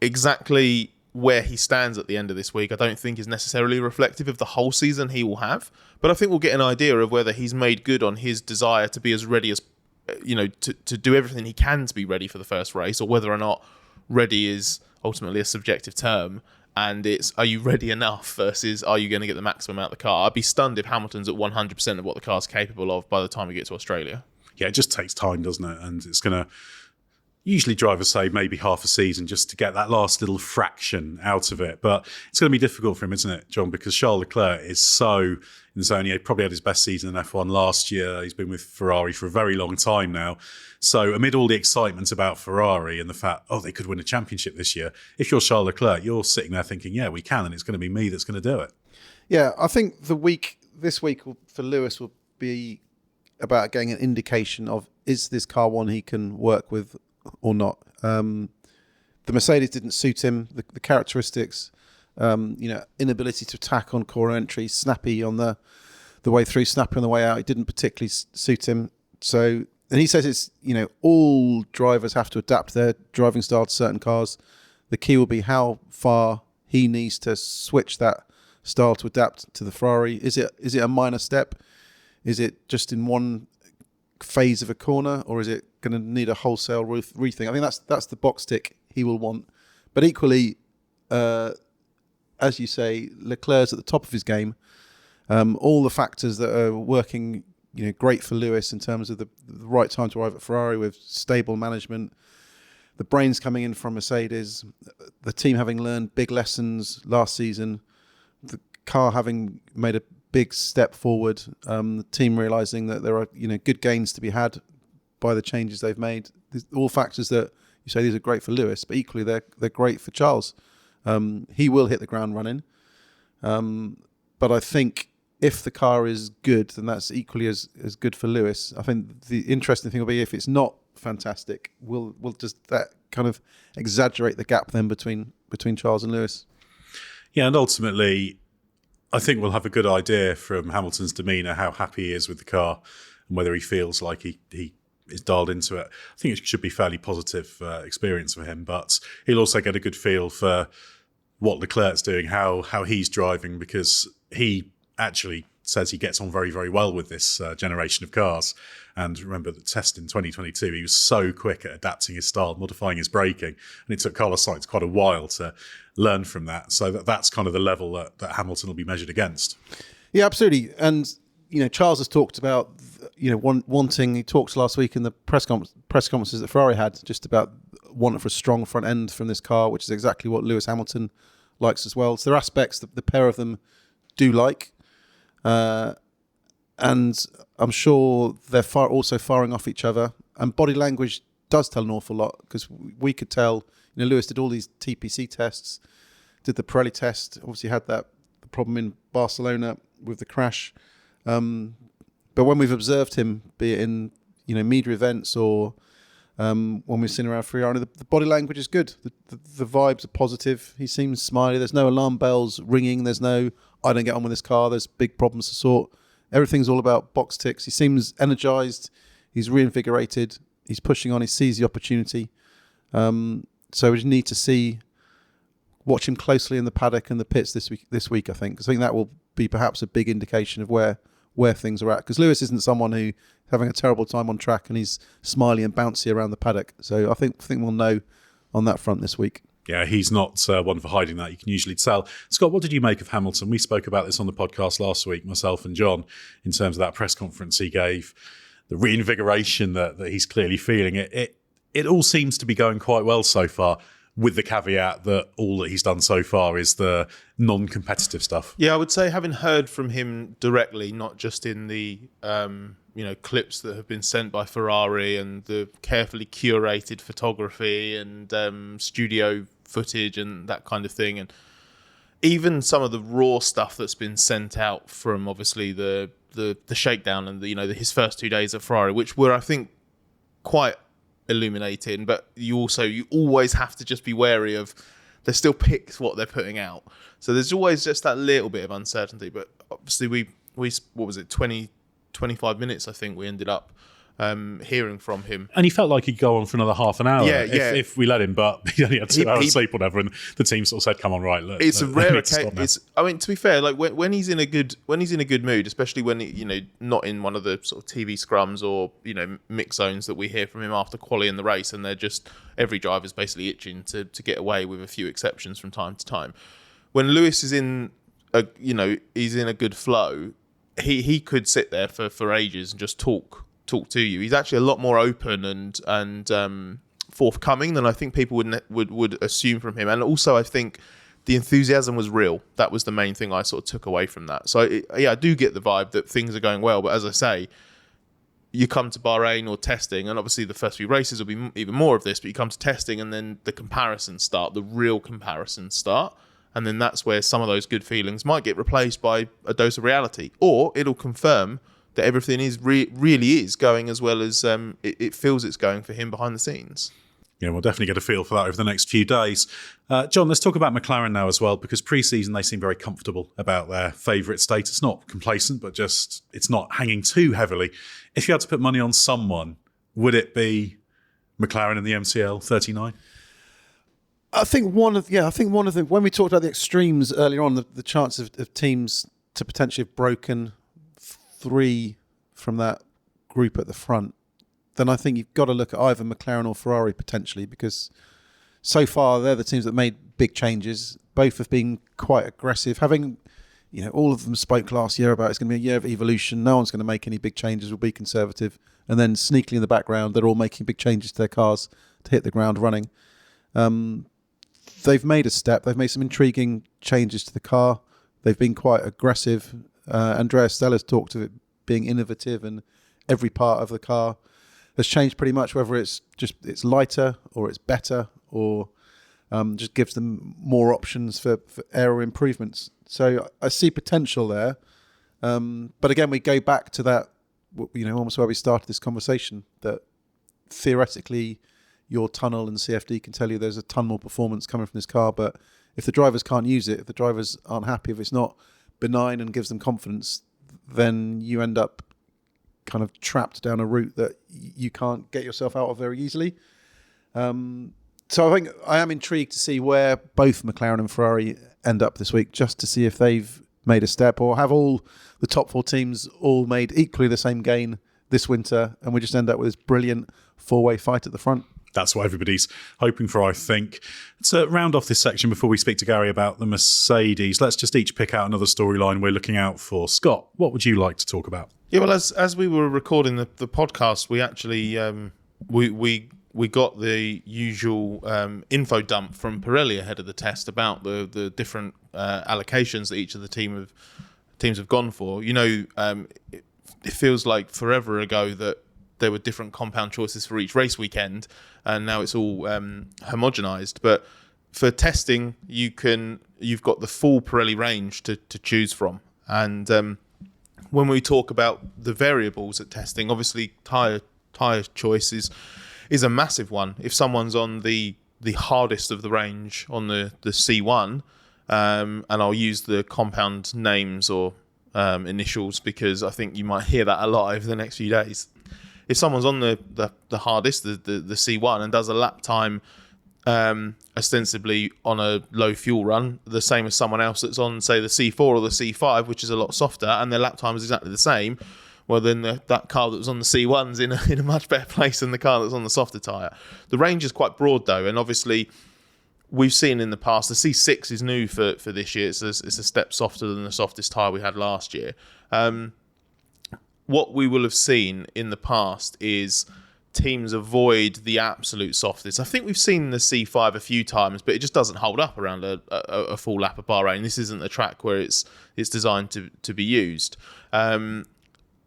[SPEAKER 5] Exactly where he stands at the end of this week, I don't think is necessarily reflective of the whole season he will have, but I think we'll get an idea of whether he's made good on his desire to be as ready as, to do everything he can to be ready for the first race, or whether or not ready is ultimately a subjective term, and it's, are you ready enough versus are you going to get the maximum out of the car? I'd be stunned if Hamilton's at 100% of what the car's capable of by the time we get to Australia.
[SPEAKER 1] Yeah, it just takes time, doesn't it? And it's going to, usually drivers say maybe half a season just to get that last little fraction out of it. But it's going to be difficult for him, isn't it, John? Because Charles Leclerc is so in the zone. He probably had his best season in F1 last year. He's been with Ferrari for a very long time now. So amid all the excitement about Ferrari and the fact, they could win a championship this year, if you're Charles Leclerc, you're sitting there thinking, yeah, we can, and it's going to be me that's going to do it.
[SPEAKER 6] Yeah, I think this week for Lewis will be about getting an indication of, is this car one he can work with or not. The Mercedes didn't suit him. The characteristics, inability to attack on corner entry, snappy on the way through, snappy on the way out, it didn't particularly suit him. So, and he says it's, all drivers have to adapt their driving style to certain cars. The key will be how far he needs to switch that style to adapt to the Ferrari. Is it a minor step? Is it just in one phase of a corner, or is it going to need a wholesale rethink? I think that's the box tick he will want. But equally, as you say, Leclerc's at the top of his game. All the factors that are working, great for Lewis in terms of the right time to arrive at Ferrari with stable management, the brains coming in from Mercedes, the team having learned big lessons last season, the car having made a big step forward, the team realising that there are good gains to be had by the changes they've made. These all factors that you say these are great for Lewis, but equally they're great for Charles. He will hit the ground running, but I think if the car is good, then that's equally as good for Lewis. I think the interesting thing will be if it's not fantastic, will just that kind of exaggerate the gap then between Charles and Lewis?
[SPEAKER 1] Yeah, and ultimately, I think we'll have a good idea from Hamilton's demeanour how happy he is with the car and whether he feels like he is dialed into it. I think it should be a fairly positive experience for him, but he'll also get a good feel for what Leclerc's doing, how he's driving, because he actually says he gets on very, very well with this generation of cars. And remember the test in 2022, he was so quick at adapting his style, modifying his braking, and it took Carlos Sainz quite a while to learn from that. So that's kind of the level that Hamilton will be measured against. Yeah,
[SPEAKER 6] absolutely. And Charles has talked about wanting. He talked last week in the press conferences that Ferrari had just about wanting for a strong front end from this car, which is exactly what Lewis Hamilton likes as well. So there are aspects that the pair of them do like. And I'm sure they're also firing off each other. And body language does tell an awful lot, because we could tell, Lewis did all these TPC tests, did the Pirelli test, obviously had the problem in Barcelona with the crash. But when we've observed him, be it in, media events or when we've seen around Ferrari, the body language is good. The vibes are positive. He seems smiley. There's no alarm bells ringing. There's no, I don't get on with this car. There's big problems to sort. Everything's all about box ticks. He seems energised. He's reinvigorated. He's pushing on. He sees the opportunity. So we just need to watch him closely in the paddock and the pits this week, I think. Because I think that will be perhaps a big indication of where things are at. Because Lewis isn't someone who's having a terrible time on track and he's smiley and bouncy around the paddock. So I think we'll know on that front this week.
[SPEAKER 1] Yeah, he's not one for hiding that. You can usually tell. Scott, what did you make of Hamilton? We spoke about this on the podcast last week, myself and John, in terms of that press conference he gave, the reinvigoration that he's clearly feeling. It all seems to be going quite well so far, with the caveat that all that he's done so far is the non-competitive stuff.
[SPEAKER 5] Yeah, I would say, having heard from him directly, not just in the clips that have been sent by Ferrari and the carefully curated photography and studio footage and that kind of thing, and even some of the raw stuff that's been sent out from obviously the shakedown and his first 2 days at Ferrari, which were, I think, quite illuminating. But you always have to just be wary of, they're still picked what they're putting out, so there's always just that little bit of uncertainty. But obviously we what was it, 25 minutes I think we ended up hearing from him,
[SPEAKER 1] and he felt like he'd go on for another half an hour if we let him, but he only had 2 hours sleep or whatever, and the team sort of said, come on, right, look,
[SPEAKER 5] it's a rare occasion. I mean, to be fair, like when he's in a good mood, especially when not in one of the sort of TV scrums or mix zones that we hear from him after quali in the race, and they're just, every driver's basically itching to get away, with a few exceptions from time to time. When Lewis is in he's in a good flow, he could sit there for ages and just talk to you. He's actually a lot more open and forthcoming than I think people would assume from him. And also, I think the enthusiasm was real. That was the main thing I sort of took away from that. So I do get the vibe that things are going well. But as I say, you come to Bahrain or testing, and obviously the first few races will be even more of this, but you come to testing and then the comparisons start, the real comparisons start. And then that's where some of those good feelings might get replaced by a dose of reality, or it'll confirm that everything is really is going as well as it feels it's going for him behind the scenes.
[SPEAKER 1] Yeah, we'll definitely get a feel for that over the next few days. John, let's talk about McLaren now as well, because pre-season they seem very comfortable about their favourite status. Not complacent, but just it's not hanging too heavily. If you had to put money on someone, would it be McLaren in the MCL 39?
[SPEAKER 6] I think one of the, when we talked about the extremes earlier on, the chance of teams to potentially have broken 3 from that group at the front, then I think you've got to look at either McLaren or Ferrari potentially, because so far they're the teams that made big changes. Both have been quite aggressive. Having, all of them spoke last year about it's going to be a year of evolution. No one's going to make any big changes. We'll be conservative. And then sneakily in the background, they're all making big changes to their cars to hit the ground running. They've made a step. They've made some intriguing changes to the car. They've been quite aggressive. Andrea Stella's talked of it being innovative, and every part of the car has changed pretty much, whether it's lighter or it's better or just gives them more options for aero improvements. So I see potential there. But again, we go back to that, almost where we started this conversation, that theoretically your tunnel and CFD can tell you there's a ton more performance coming from this car, but if the drivers can't use it, if the drivers aren't happy, if it's not benign and gives them confidence, then you end up kind of trapped down a route that you can't get yourself out of very easily. So I think I am intrigued to see where both McLaren and Ferrari end up this week, just to see if they've made a step, or have all the top 4 teams all made equally the same gain this winter, and we just end up with this brilliant 4-way fight at the front.
[SPEAKER 1] That's what everybody's hoping for, I think. To round off this section before we speak to Gary about the Mercedes, let's just each pick out another storyline we're looking out for. Scott, what would you like to talk about?
[SPEAKER 5] Yeah, well, as we were recording the podcast, we actually we got the usual info dump from Pirelli ahead of the test about the different allocations that each of the teams have gone for. It feels like forever ago that there were different compound choices for each race weekend, and now it's all homogenized. But for testing, you've got the full Pirelli range to choose from. And when we talk about the variables at testing, obviously tyre choice is a massive one. If someone's on the hardest of the range on the C1, and I'll use the compound names or initials because I think you might hear that a lot over the next few days. If someone's on the hardest, the C1, and does a lap time ostensibly on a low fuel run, the same as someone else that's on, say, the C4 or the C5, which is a lot softer, and their lap time is exactly the same, well, then that car that was on the C1's in a much better place than the car that's on the softer tyre. The range is quite broad, though, and obviously we've seen in the past, the C6 is new for this year. It's a step softer than the softest tyre we had last year. What we will have seen in the past is teams avoid the absolute softest. I think we've seen the C5 a few times, but it just doesn't hold up around a full lap of Bahrain. This isn't the track where it's designed to be used.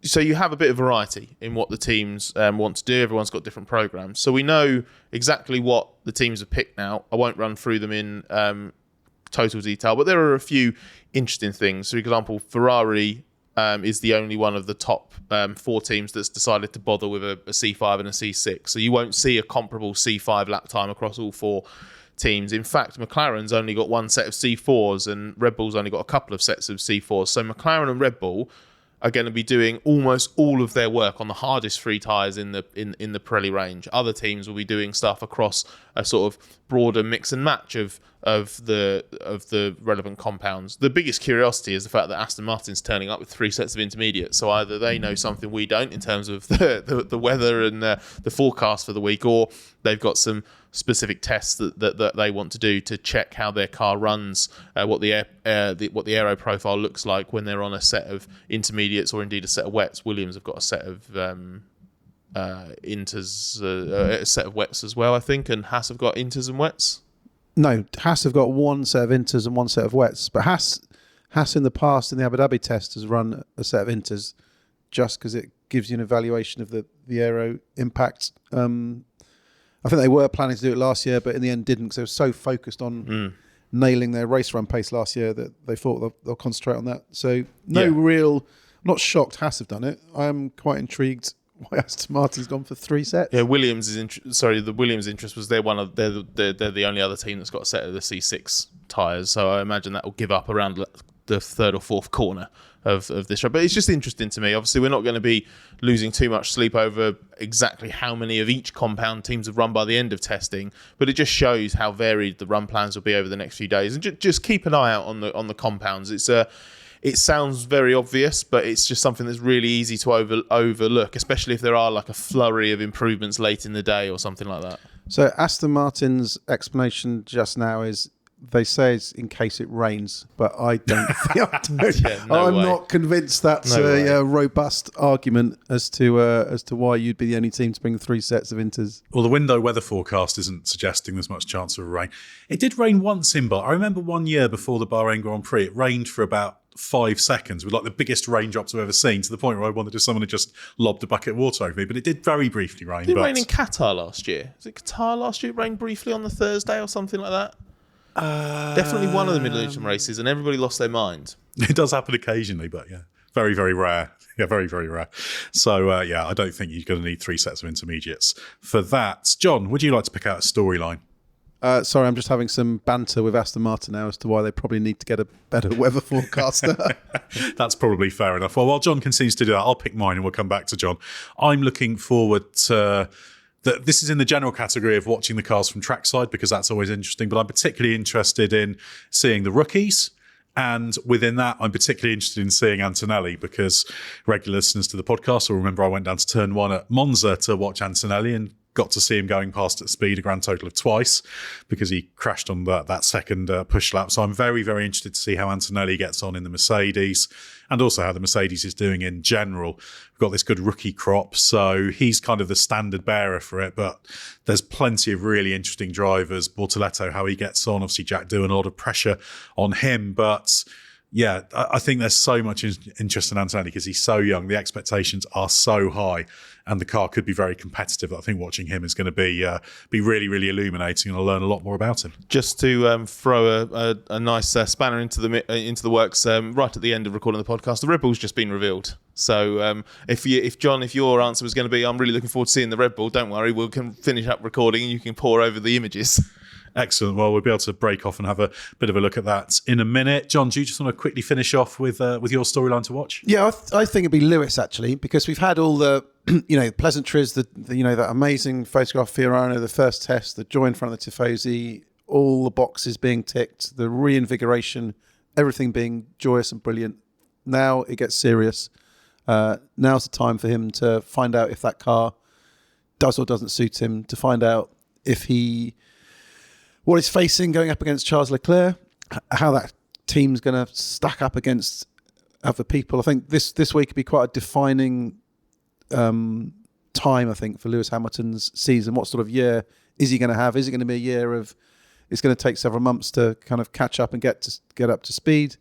[SPEAKER 5] So you have a bit of variety in what the teams want to do. Everyone's got different programs. So we know exactly what the teams have picked now. I won't run through them in total detail, but there are a few interesting things. For example, Ferrari is the only one of the top 4 teams that's decided to bother with a C5 and a C6. So you won't see a comparable C5 lap time across all 4 teams. In fact, McLaren's only got one set of C4s and Red Bull's only got a couple of sets of C4s. So McLaren and Red Bull are going to be doing almost all of their work on the hardest 3 tyres in the Pirelli range. Other teams will be doing stuff across a sort of broader mix and match of the relevant compounds. The biggest curiosity is the fact that Aston Martin's turning up with 3 sets of intermediates. So either they know something we don't in terms of the weather and the forecast for the week, or they've got some specific tests that they want to do to check how their car runs, what the aero profile looks like when they're on a set of intermediates or indeed a set of wets. Williams have got a set of inters, a set of wets as well, I think, and Haas have got inters and wets.
[SPEAKER 6] No, Haas have got one set of inters and one set of wets, but Haas in the past in the Abu Dhabi test has run a set of inters just because it gives you an evaluation of the aero impact. I think they were planning to do it last year, but in the end didn't because they were so focused on nailing their race run pace last year that they thought they'll concentrate on that. So I'm not shocked Haas have done it. I'm quite intrigued why Aston Martin's gone for 3 sets.
[SPEAKER 5] Yeah, the Williams interest was they're the only other team that's got a set of the C6 tyres. So I imagine that will give up around the 3rd or 4th corner of this show. But it's just interesting to me. Obviously, we're not going to be losing too much sleep over exactly how many of each compound teams have run by the end of testing, but it just shows how varied the run plans will be over the next few days. And just keep an eye out on the compounds. It sounds very obvious, but it's just something that's really easy to overlook, especially if there are like a flurry of improvements late in the day or something like that.
[SPEAKER 6] So Aston Martin's explanation just now is they say it's in case it rains, but I don't think I'm not convinced that's a robust argument as to why you'd be the only team to bring 3 sets of inters.
[SPEAKER 1] Well, the window weather forecast isn't suggesting there's much chance of rain. It did rain once in Bahrain. I remember one year before the Bahrain Grand Prix, it rained for about 5 seconds with like the biggest raindrops I've ever seen, to the point where I wondered if someone had just lobbed a bucket of water over me. But it did very briefly rain.
[SPEAKER 5] Did it rain in Qatar last year? Was it Qatar last year? It rained briefly on the Thursday or something like that? Definitely one of the Middle Eastern races, and everybody lost their mind.
[SPEAKER 1] It does happen occasionally, but yeah, very, very rare. Yeah, very, very rare. So, I don't think you're going to need 3 sets of intermediates for that. John, would you like to pick out a storyline?
[SPEAKER 6] Sorry, I'm just having some banter with Aston Martin now as to why they probably need to get a better weather forecaster.
[SPEAKER 1] That's probably fair enough. Well, while John continues to do that, I'll pick mine and we'll come back to John. I'm looking forward to... This is in the general category of watching the cars from trackside because that's always interesting, but I'm particularly interested in seeing the rookies. And within that, I'm particularly interested in seeing Antonelli because regular listeners to the podcast will remember I went down to turn 1 at Monza to watch Antonelli and got to see him going past at speed a grand total of twice because he crashed on that second push lap. So I'm very, very interested to see how Antonelli gets on in the Mercedes and also how the Mercedes is doing in general. We've got this good rookie crop, so he's kind of the standard bearer for it, but there's plenty of really interesting drivers. Bortoletto, how he gets on, obviously Jack doing a lot of pressure on him, but yeah, I think there's so much interest in Antonelli because he's so young. The expectations are so high and the car could be very competitive. I think watching him is going to be really, really illuminating, and I'll learn a lot more about him. Just
[SPEAKER 5] to throw a nice spanner into the works right at the end of recording the podcast, the Red Bull's just been revealed. So if your answer was going to be, I'm really looking forward to seeing the Red Bull, don't worry, we can finish up recording and you can pour over the images.
[SPEAKER 1] Excellent. Well, we'll be able to break off and have a bit of a look at that in a minute. John, do you just want to quickly finish off with your storyline to watch?
[SPEAKER 6] Yeah, I think it'd be Lewis, actually, because we've had all the pleasantries, that amazing photograph of Fiorano, the first test, the joy in front of the Tifosi, all the boxes being ticked, the reinvigoration, everything being joyous and brilliant. Now it gets serious. Now's the time for him to find out if that car does or doesn't suit him, to find out if he what he's facing going up against Charles Leclerc, how that team's going to stack up against other people. I think this week could be quite a defining time, I think, for Lewis Hamilton's season. What sort of year is he going to have? Is it going to be a year of it's going to take several months to kind of catch up and get up to speed?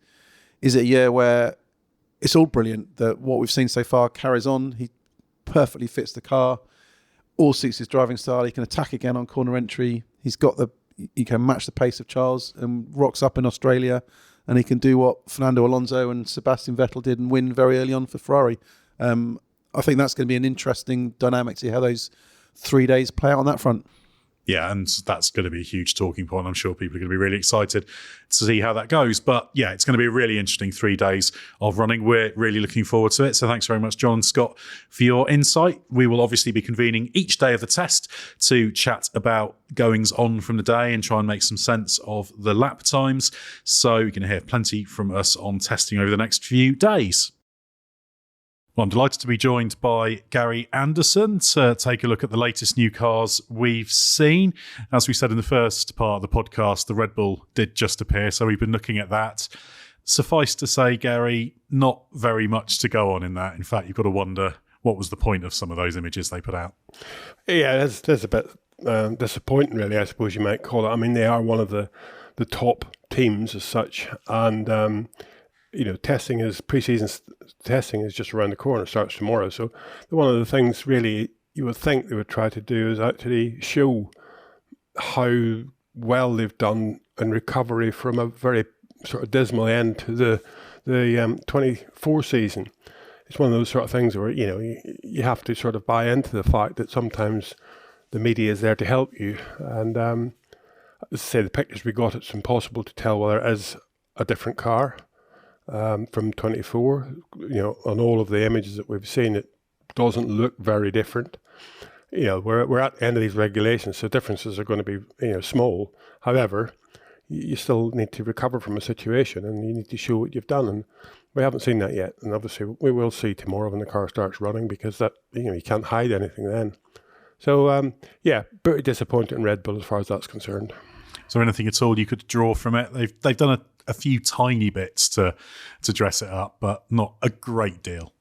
[SPEAKER 6] Is it a year where it's all brilliant, that what we've seen so far carries on? He perfectly fits the car, all suits his driving style. He can attack again on corner entry. He can match the pace of Charles and rocks up in Australia, and he can do what Fernando Alonso and Sebastian Vettel did and win very early on for Ferrari. I think that's going to be an interesting dynamic to see how those 3 days play out on that front.
[SPEAKER 1] Yeah, and that's going to be a huge talking point. I'm sure people are going to be really excited to see how that goes. But yeah, it's going to be a really interesting 3 days of running. We're really looking forward to it. So thanks very much, John and Scott, for your insight. We will obviously be convening each day of the test to chat about goings on from the day and try and make some sense of the lap times. So you're going to hear plenty from us on testing over the next few days. Well, I'm delighted to be joined by Gary Anderson to take a look at the latest new cars we've seen. As we said in the first part of the podcast, the Red Bull did just appear, so we've been looking at that. Suffice to say, Gary, not very much to go on in that. In fact, you've got to wonder what was the point of some of those images they put out.
[SPEAKER 10] Yeah, that's a bit disappointing, really, I suppose you might call it. I mean, they are one of the top teams as such, and pre-season testing is just around the corner. It starts tomorrow. So one of the things really you would think they would try to do is actually show how well they've done in recovery from a very sort of dismal end to the 24 season. It's one of those sort of things where, you have to sort of buy into the fact that sometimes the media is there to help you. And as I say, the pictures we got, it's impossible to tell whether it is a different car. From 24, on all of the images that we've seen, it doesn't look very different. We're at the end of these regulations, so differences are going to be, small. However, you still need to recover from a situation, and you need to show what you've done, and we haven't seen that yet. And obviously, we will see tomorrow when the car starts running, because that, you can't hide anything then. So, pretty disappointed in Red Bull as far as that's concerned.
[SPEAKER 1] Is there anything at all you could draw from it? They've done a few tiny bits to dress it up, but not a great deal.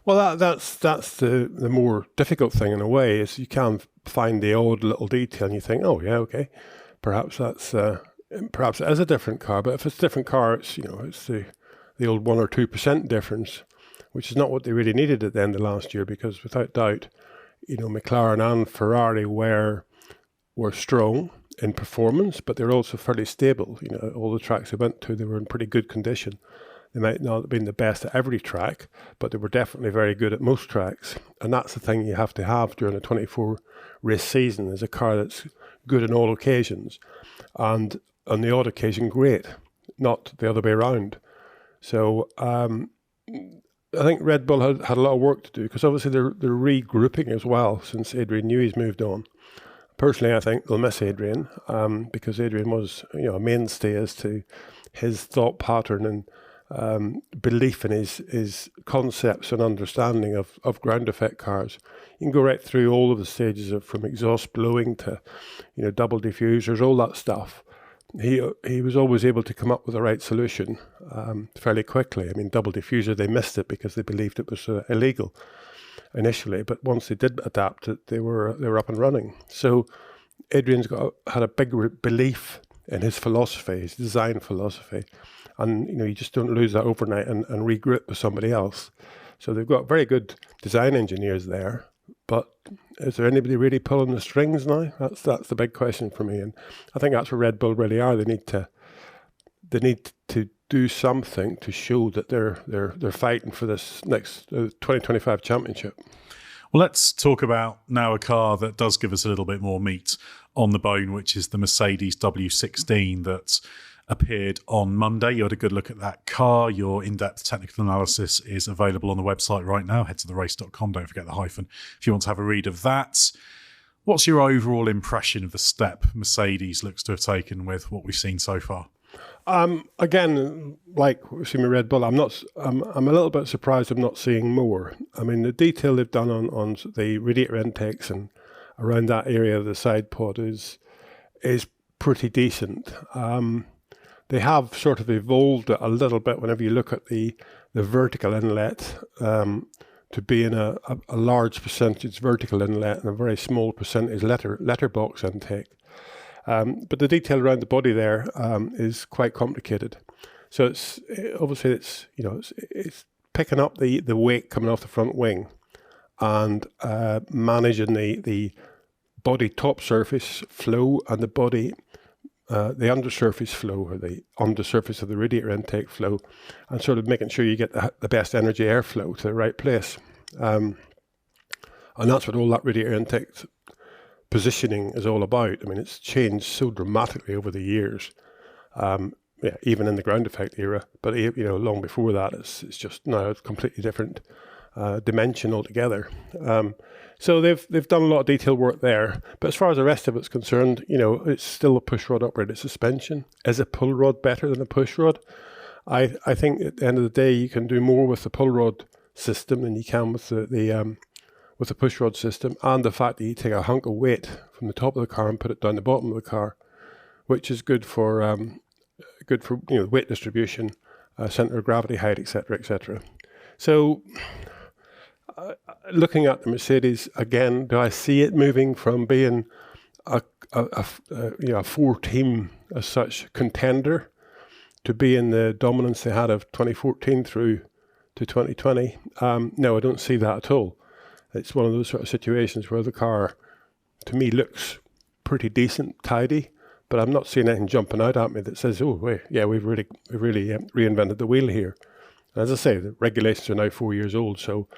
[SPEAKER 10] Well, that's the more difficult thing in a way, is you can find the odd little detail and you think, oh yeah, okay, perhaps it is a different car. But if it's a different car, it's it's the old 1 or 2% difference, which is not what they really needed at the end of last year, because without doubt, McLaren and Ferrari were strong in performance, but they're also fairly stable. All the tracks they went to, they were in pretty good condition. They might not have been the best at every track, but they were definitely very good at most tracks. And that's the thing you have to have during a 24 race season, is a car that's good on all occasions, and on the odd occasion great, not the other way around. So I think Red Bull had a lot of work to do, because obviously they're regrouping as well since Adrian Newey's moved on. Personally, I think they'll miss Adrian, because Adrian was, a mainstay as to his thought pattern and belief in his concepts and understanding of ground effect cars. You can go right through all of the stages from exhaust blowing to, double diffusers, all that stuff. He was always able to come up with the right solution fairly quickly. I mean, double diffuser, they missed it because they believed it was illegal initially, but once they did adapt it, they were up and running. So Adrian's had a big belief in his philosophy, his design philosophy, and you just don't lose that overnight and regroup with somebody else. So they've got very good design engineers there, but is there anybody really pulling the strings now? That's the big question for me, and I think that's where Red Bull really are. They need to do something to show that they're fighting for this next 2025 championship.
[SPEAKER 1] Well, let's talk about now a car that does give us a little bit more meat on the bone, which is the Mercedes W16 that appeared on Monday. You had a good look at that car. Your in-depth technical analysis is available on the website right now. Head to therace.com. Don't forget the hyphen if you want to have a read of that. What's your overall impression of the step Mercedes looks to have taken with what we've seen so far?
[SPEAKER 10] Again, like we've seen with Red Bull, I'm a little bit surprised I'm not seeing more. I mean, the detail they've done on the radiator intakes and around that area of the side pod is pretty decent. They have sort of evolved a little bit whenever you look at the vertical inlet to be in a large percentage vertical inlet and a very small percentage letterbox intake. But the detail around the body there is quite complicated. So it's picking up the weight coming off the front wing and managing the body top surface flow and the body the undersurface flow, or the undersurface of the radiator intake flow, and sort of making sure you get the best energy airflow to the right place. And that's what all that radiator intake positioning is all about. I mean, it's changed so dramatically over the years, even in the ground effect era. But long before that, it's just now a completely different dimension altogether. So they've done a lot of detail work there. But as far as the rest of it's concerned, it's still a push rod operated suspension. Is a pull rod better than a push rod? I think at the end of the day, you can do more with the pull rod system than you can with the push rod system, and the fact that you take a hunk of weight from the top of the car and put it down the bottom of the car, which is good for weight distribution, center of gravity height, etc., etc. So, looking at the Mercedes again, do I see it moving from being a 4-team as such contender to being the dominance they had of 2014 through to 2020? No, I don't see that at all. It's one of those sort of situations where the car, to me, looks pretty decent, tidy, but I'm not seeing anything jumping out at me that says, "Oh, wait, yeah, we've really reinvented the wheel here." As I say, the regulations are now 4 years old, so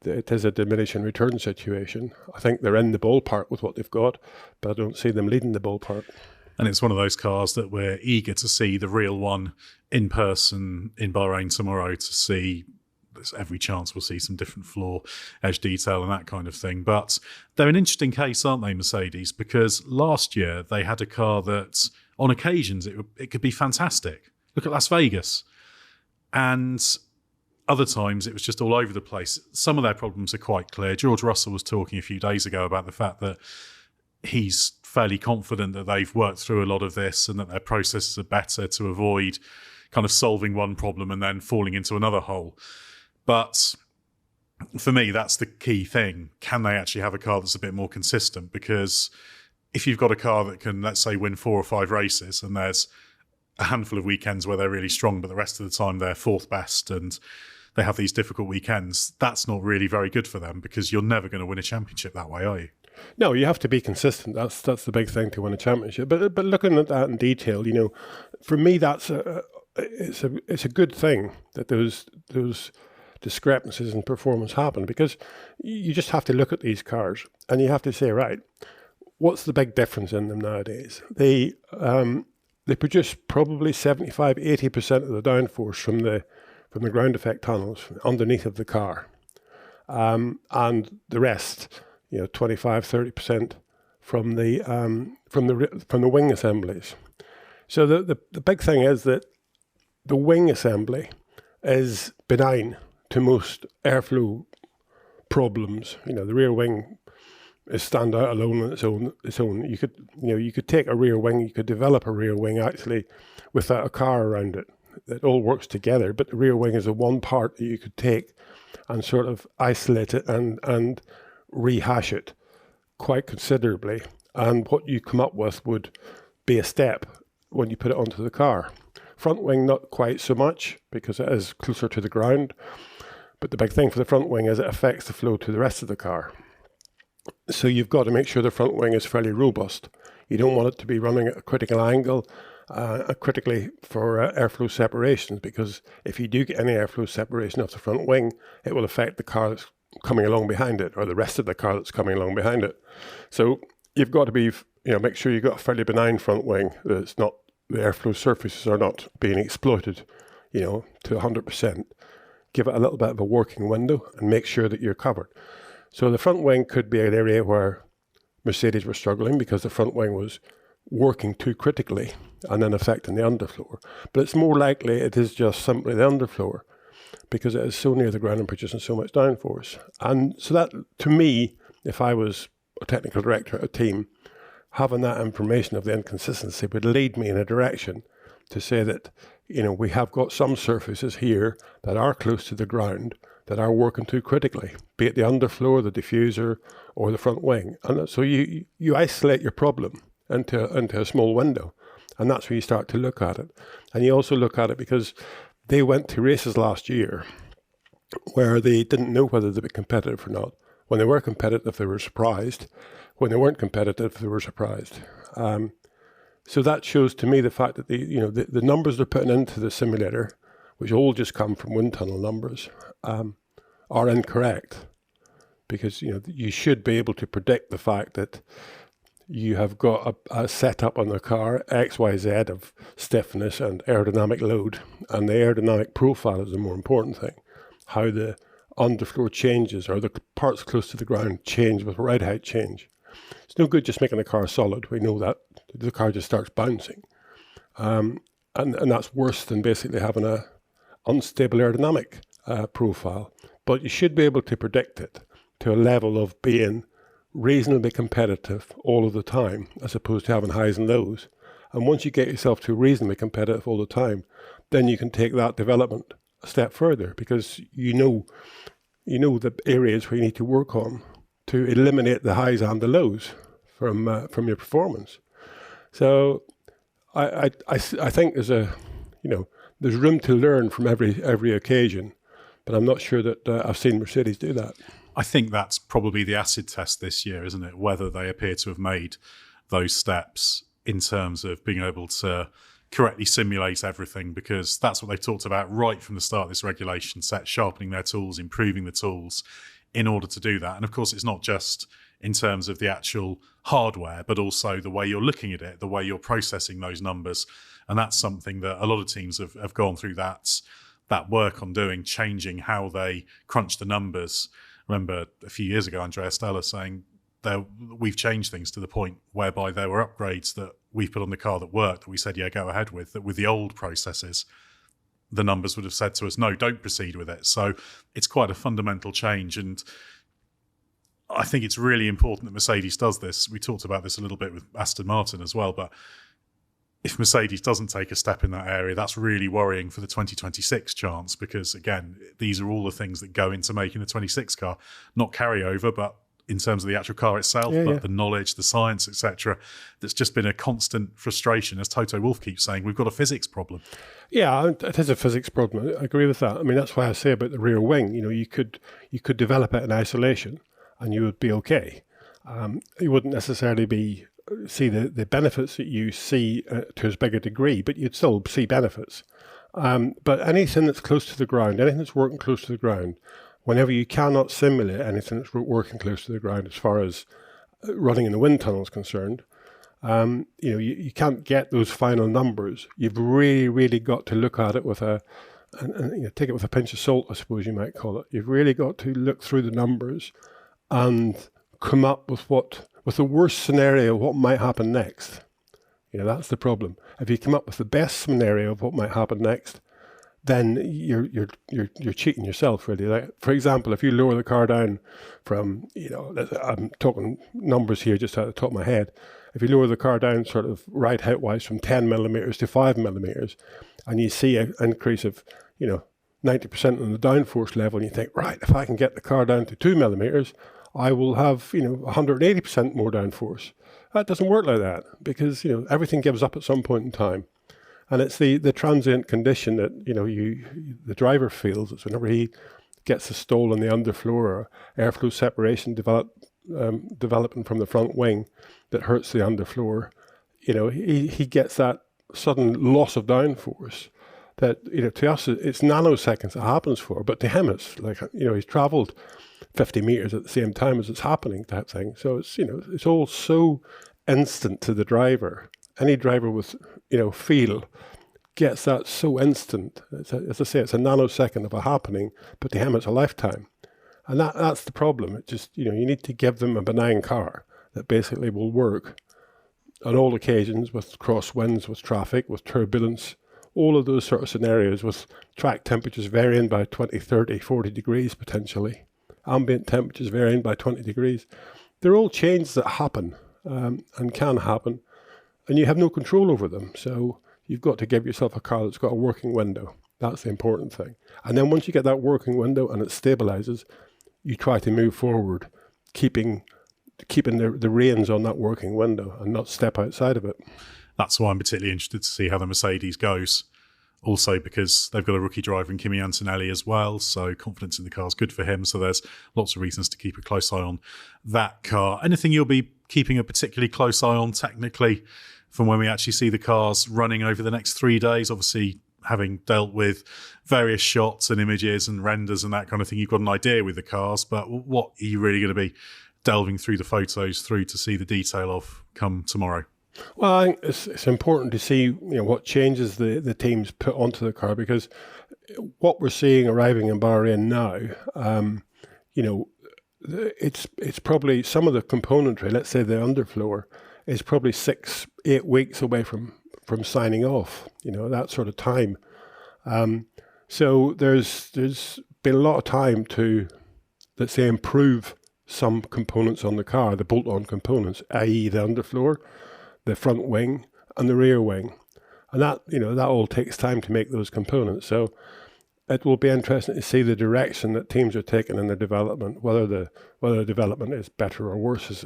[SPEAKER 10] it is a diminishing return situation. I think they're in the ballpark with what they've got, but I don't see them leading the ballpark.
[SPEAKER 1] And it's one of those cars that we're eager to see the real one in person in Bahrain tomorrow, to see. There's every chance we'll see some different floor edge detail and that kind of thing. But they're an interesting case, aren't they, Mercedes? Because last year they had a car that, on occasions, it could be fantastic. Look at Las Vegas. And other times it was just all over the place. Some of their problems are quite clear. George Russell was talking a few days ago about the fact that he's fairly confident that they've worked through a lot of this and that their processes are better to avoid kind of solving one problem and then falling into another hole. But for me, that's the key thing. Can they actually have a car that's a bit more consistent? Because if you've got a car that can, let's say, win 4 or 5 races, and there's a handful of weekends where they're really strong, but the rest of the time they're 4th best and they have these difficult weekends, that's not really very good for them, because you're never going to win a championship that way, are you?
[SPEAKER 10] No, you have to be consistent. That's the big thing to win a championship. But looking at that in detail, for me, it's a good thing that those discrepancies in performance happen, because you just have to look at these cars and you have to say, right, what's the big difference in them nowadays? They produce probably 75-80% of the downforce from the ground effect tunnels underneath of the car, and the rest, 25-30% from the wing assemblies. So the big thing is that the wing assembly is benign to most airflow problems. The rear wing is stand out alone on its own. You could take a rear wing, you could develop a rear wing actually without a car around it. It all works together, but the rear wing is the one part that you could take and sort of isolate it and rehash it quite considerably. And what you come up with would be a step when you put it onto the car. Front wing, not quite so much, because it is closer to the ground. But the big thing for the front wing is it affects the flow to the rest of the car. So you've got to make sure the front wing is fairly robust. You don't want it to be running at a critical angle, critically for airflow separations, because if you do get any airflow separation off the front wing, it will affect the car that's coming along behind it, or the rest of the car that's coming along behind it. So you've got to be, make sure you've got a fairly benign front wing, that it's not, the airflow surfaces are not being exploited, to 100%. Give it a little bit of a working window and make sure that you're covered. So the front wing could be an area where Mercedes were struggling because the front wing was working too critically and then affecting the underfloor. But it's more likely it is just simply the underfloor, because it is so near the ground and producing so much downforce. And so that, to me, if I was a technical director at a team, having that information of the inconsistency would lead me in a direction to say that, we have got some surfaces here that are close to the ground that are working too critically, be it the underfloor, the diffuser, or the front wing. And so you isolate your problem into a small window, and that's where you start to look at it. And you also look at it because they went to races last year where they didn't know whether they'd be competitive or not. When they were competitive, they were surprised. When they weren't competitive, they were surprised. So that shows to me the fact that the numbers they're putting into the simulator, which all just come from wind tunnel numbers, are incorrect, because you should be able to predict the fact that you have got a setup on the car X, Y, Z of stiffness and aerodynamic load, and the aerodynamic profile is the more important thing. How the underfloor changes, or the parts close to the ground change with ride height change. It's no good just making the car solid. We know that the car just starts bouncing, and that's worse than basically having a unstable aerodynamic profile. But you should be able to predict it to a level of being reasonably competitive all of the time, as opposed to having highs and lows. And once you get yourself to reasonably competitive all the time, then you can take that development a step further, because you know the areas where you need to work on to eliminate the highs and the lows from your performance. So I think there's room to learn from every occasion, but I'm not sure that I've seen Mercedes do that.
[SPEAKER 1] I think that's probably the acid test this year, isn't it? Whether they appear to have made those steps in terms of being able to correctly simulate everything, because that's what they talked about right from the start of this regulation set, sharpening their tools, improving the tools in order to do that. And of course, it's not just in terms of the actual hardware, but also the way you're looking at it, the way you're processing those numbers. And that's something that a lot of teams have gone through that work on doing, changing how they crunch the numbers. Remember a few years ago, Andrea Stella saying we've changed things to the point whereby there were upgrades that we put on the car that worked, that we said, yeah, go ahead with, that with the old processes, the numbers would have said to us, no, don't proceed with it. So it's quite a fundamental change. And I think it's really important that Mercedes does this. We talked about this a little bit with Aston Martin as well, but if Mercedes doesn't take a step in that area, that's really worrying for the 2026 chance, because again, these are all the things that go into making the 26 car, not carryover, but in terms of the actual car itself, the knowledge, the science, etc. That's just been a constant frustration. As Toto Wolff keeps saying, we've got a physics problem.
[SPEAKER 10] Yeah, it is a physics problem. I agree with that. I mean, that's why I say about the rear wing. You could develop it in isolation, and you would be okay. You wouldn't necessarily see the benefits that you see to as big a degree, but you'd still see benefits. But anything that's close to the ground, anything that's working close to the ground, whenever you cannot simulate anything that's working close to the ground, as far as running in the wind tunnel is concerned, you can't get those final numbers. You've really, really got to look at it with take it with a pinch of salt, I suppose you might call it. You've really got to look through the numbers and come up with the worst scenario of what might happen next. That's the problem. If you come up with the best scenario of what might happen next, then you're cheating yourself, really. Like, for example, if you lower the car down from, I'm talking numbers here just out of the top of my head. If you lower the car down sort of ride height wise from 10 millimeters to 5 millimeters, and you see an increase of 90% on the downforce level, and you think, right, if I can get the car down to 2 millimeters, I will have 180% more downforce. That doesn't work like that, because everything gives up at some point in time. And it's the transient condition that the driver feels. It's whenever he gets a stall on the underfloor or airflow separation developing from the front wing that hurts the underfloor. He gets that sudden loss of downforce that to us it's nanoseconds it happens for, but to him it's like he's travelled 50 meters at the same time as it's happening, type thing. So it's it's all so instant to the driver. Any driver with feel gets that so instant. As I say, it's a nanosecond of a happening, but to him it's a lifetime. And that's the problem. It just you need to give them a benign car that basically will work on all occasions, with crosswinds, with traffic, with turbulence, all of those sort of scenarios, with track temperatures varying by 20, 30, 40 degrees potentially, ambient temperatures varying by 20 degrees. They're all changes that happen. and can happen, and you have no control over them. So you've got to give yourself a car that's got a working window. That's the important thing. And then once you get that working window and it stabilizes, you try to move forward, keeping the reins on that working window and not step outside of it.
[SPEAKER 1] That's why I'm particularly interested to see how the Mercedes goes. Also because they've got a rookie driver in Kimi Antonelli as well, so confidence in the car is good for him. So there's lots of reasons to keep a close eye on that car. Anything you'll be keeping a particularly close eye on technically from when we actually see the cars running over the next 3 days? Obviously, having dealt with various shots and images and renders and that kind of thing, you've got an idea with the cars, but what are you really going to be delving through the photos through to see the detail of come tomorrow?
[SPEAKER 10] Well, I think it's important to see what changes the teams put onto the car, because what we're seeing arriving in Bahrain now, it's probably some of the componentry, let's say the underfloor, is probably 6-8 weeks away from signing off, that sort of time. So there's been a lot of time to, let's say, improve some components on the car, the bolt-on components, i.e. the underfloor, the front wing and the rear wing. And that all takes time to make those components. So it will be interesting to see the direction that teams are taking in their development, whether the development is better or worse.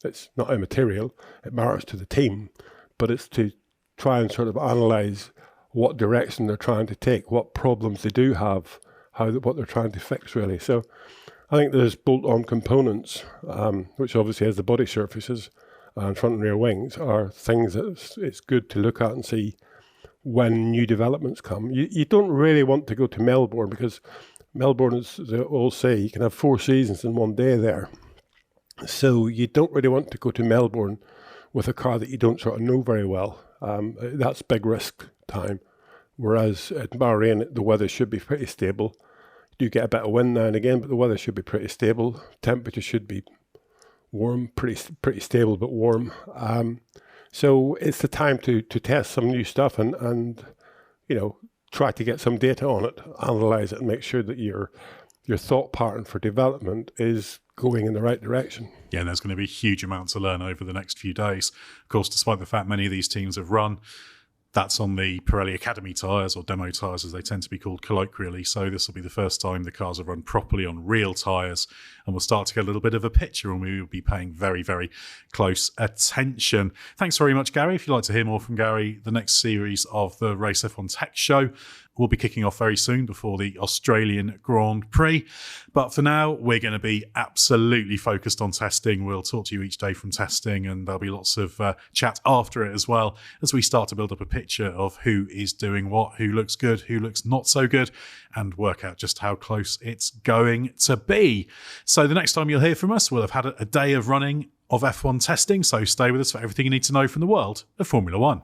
[SPEAKER 10] It's not immaterial. It matters to the team, but it's to try and sort of analyze what direction they're trying to take, what problems they do have, what they're trying to fix, really. So I think there's bolt-on components, which obviously has the body surfaces and front and rear wings, are things that it's good to look at and see when new developments come. You don't really want to go to Melbourne, because Melbourne, as they all say, you can have 4 seasons in one day there. So you don't really want to go to Melbourne with a car that you don't sort of know very well. That's big risk time. Whereas at Bahrain, the weather should be pretty stable. You do get a bit of wind now and again, but the weather should be pretty stable. Temperature should be warm, pretty stable, but warm. So it's the time to test some new stuff and try to get some data on it, analyze it, and make sure that your thought pattern for development is going in the right direction.
[SPEAKER 1] Yeah, and there's going to be a huge amount to learn over the next few days. Of course, despite the fact many of these teams have run, that's on the Pirelli Academy tyres, or demo tyres as they tend to be called colloquially. So this will be the first time the cars have run properly on real tyres, and we'll start to get a little bit of a picture, and we will be paying very, very close attention. Thanks very much, Gary. If you'd like to hear more from Gary, the next series of the Race F1 Tech Show will be kicking off very soon before the Australian Grand Prix. But for now, we're going to be absolutely focused on testing. We'll talk to you each day from testing, and there'll be lots of chat after it as well, as we start to build up a picture of who is doing what, who looks good, who looks not so good, and work out just how close it's going to be. So the next time you'll hear from us, we'll have had a day of running of F1 testing. So stay with us for everything you need to know from the world of Formula One.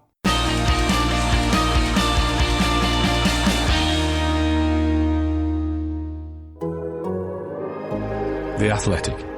[SPEAKER 4] The Athletic.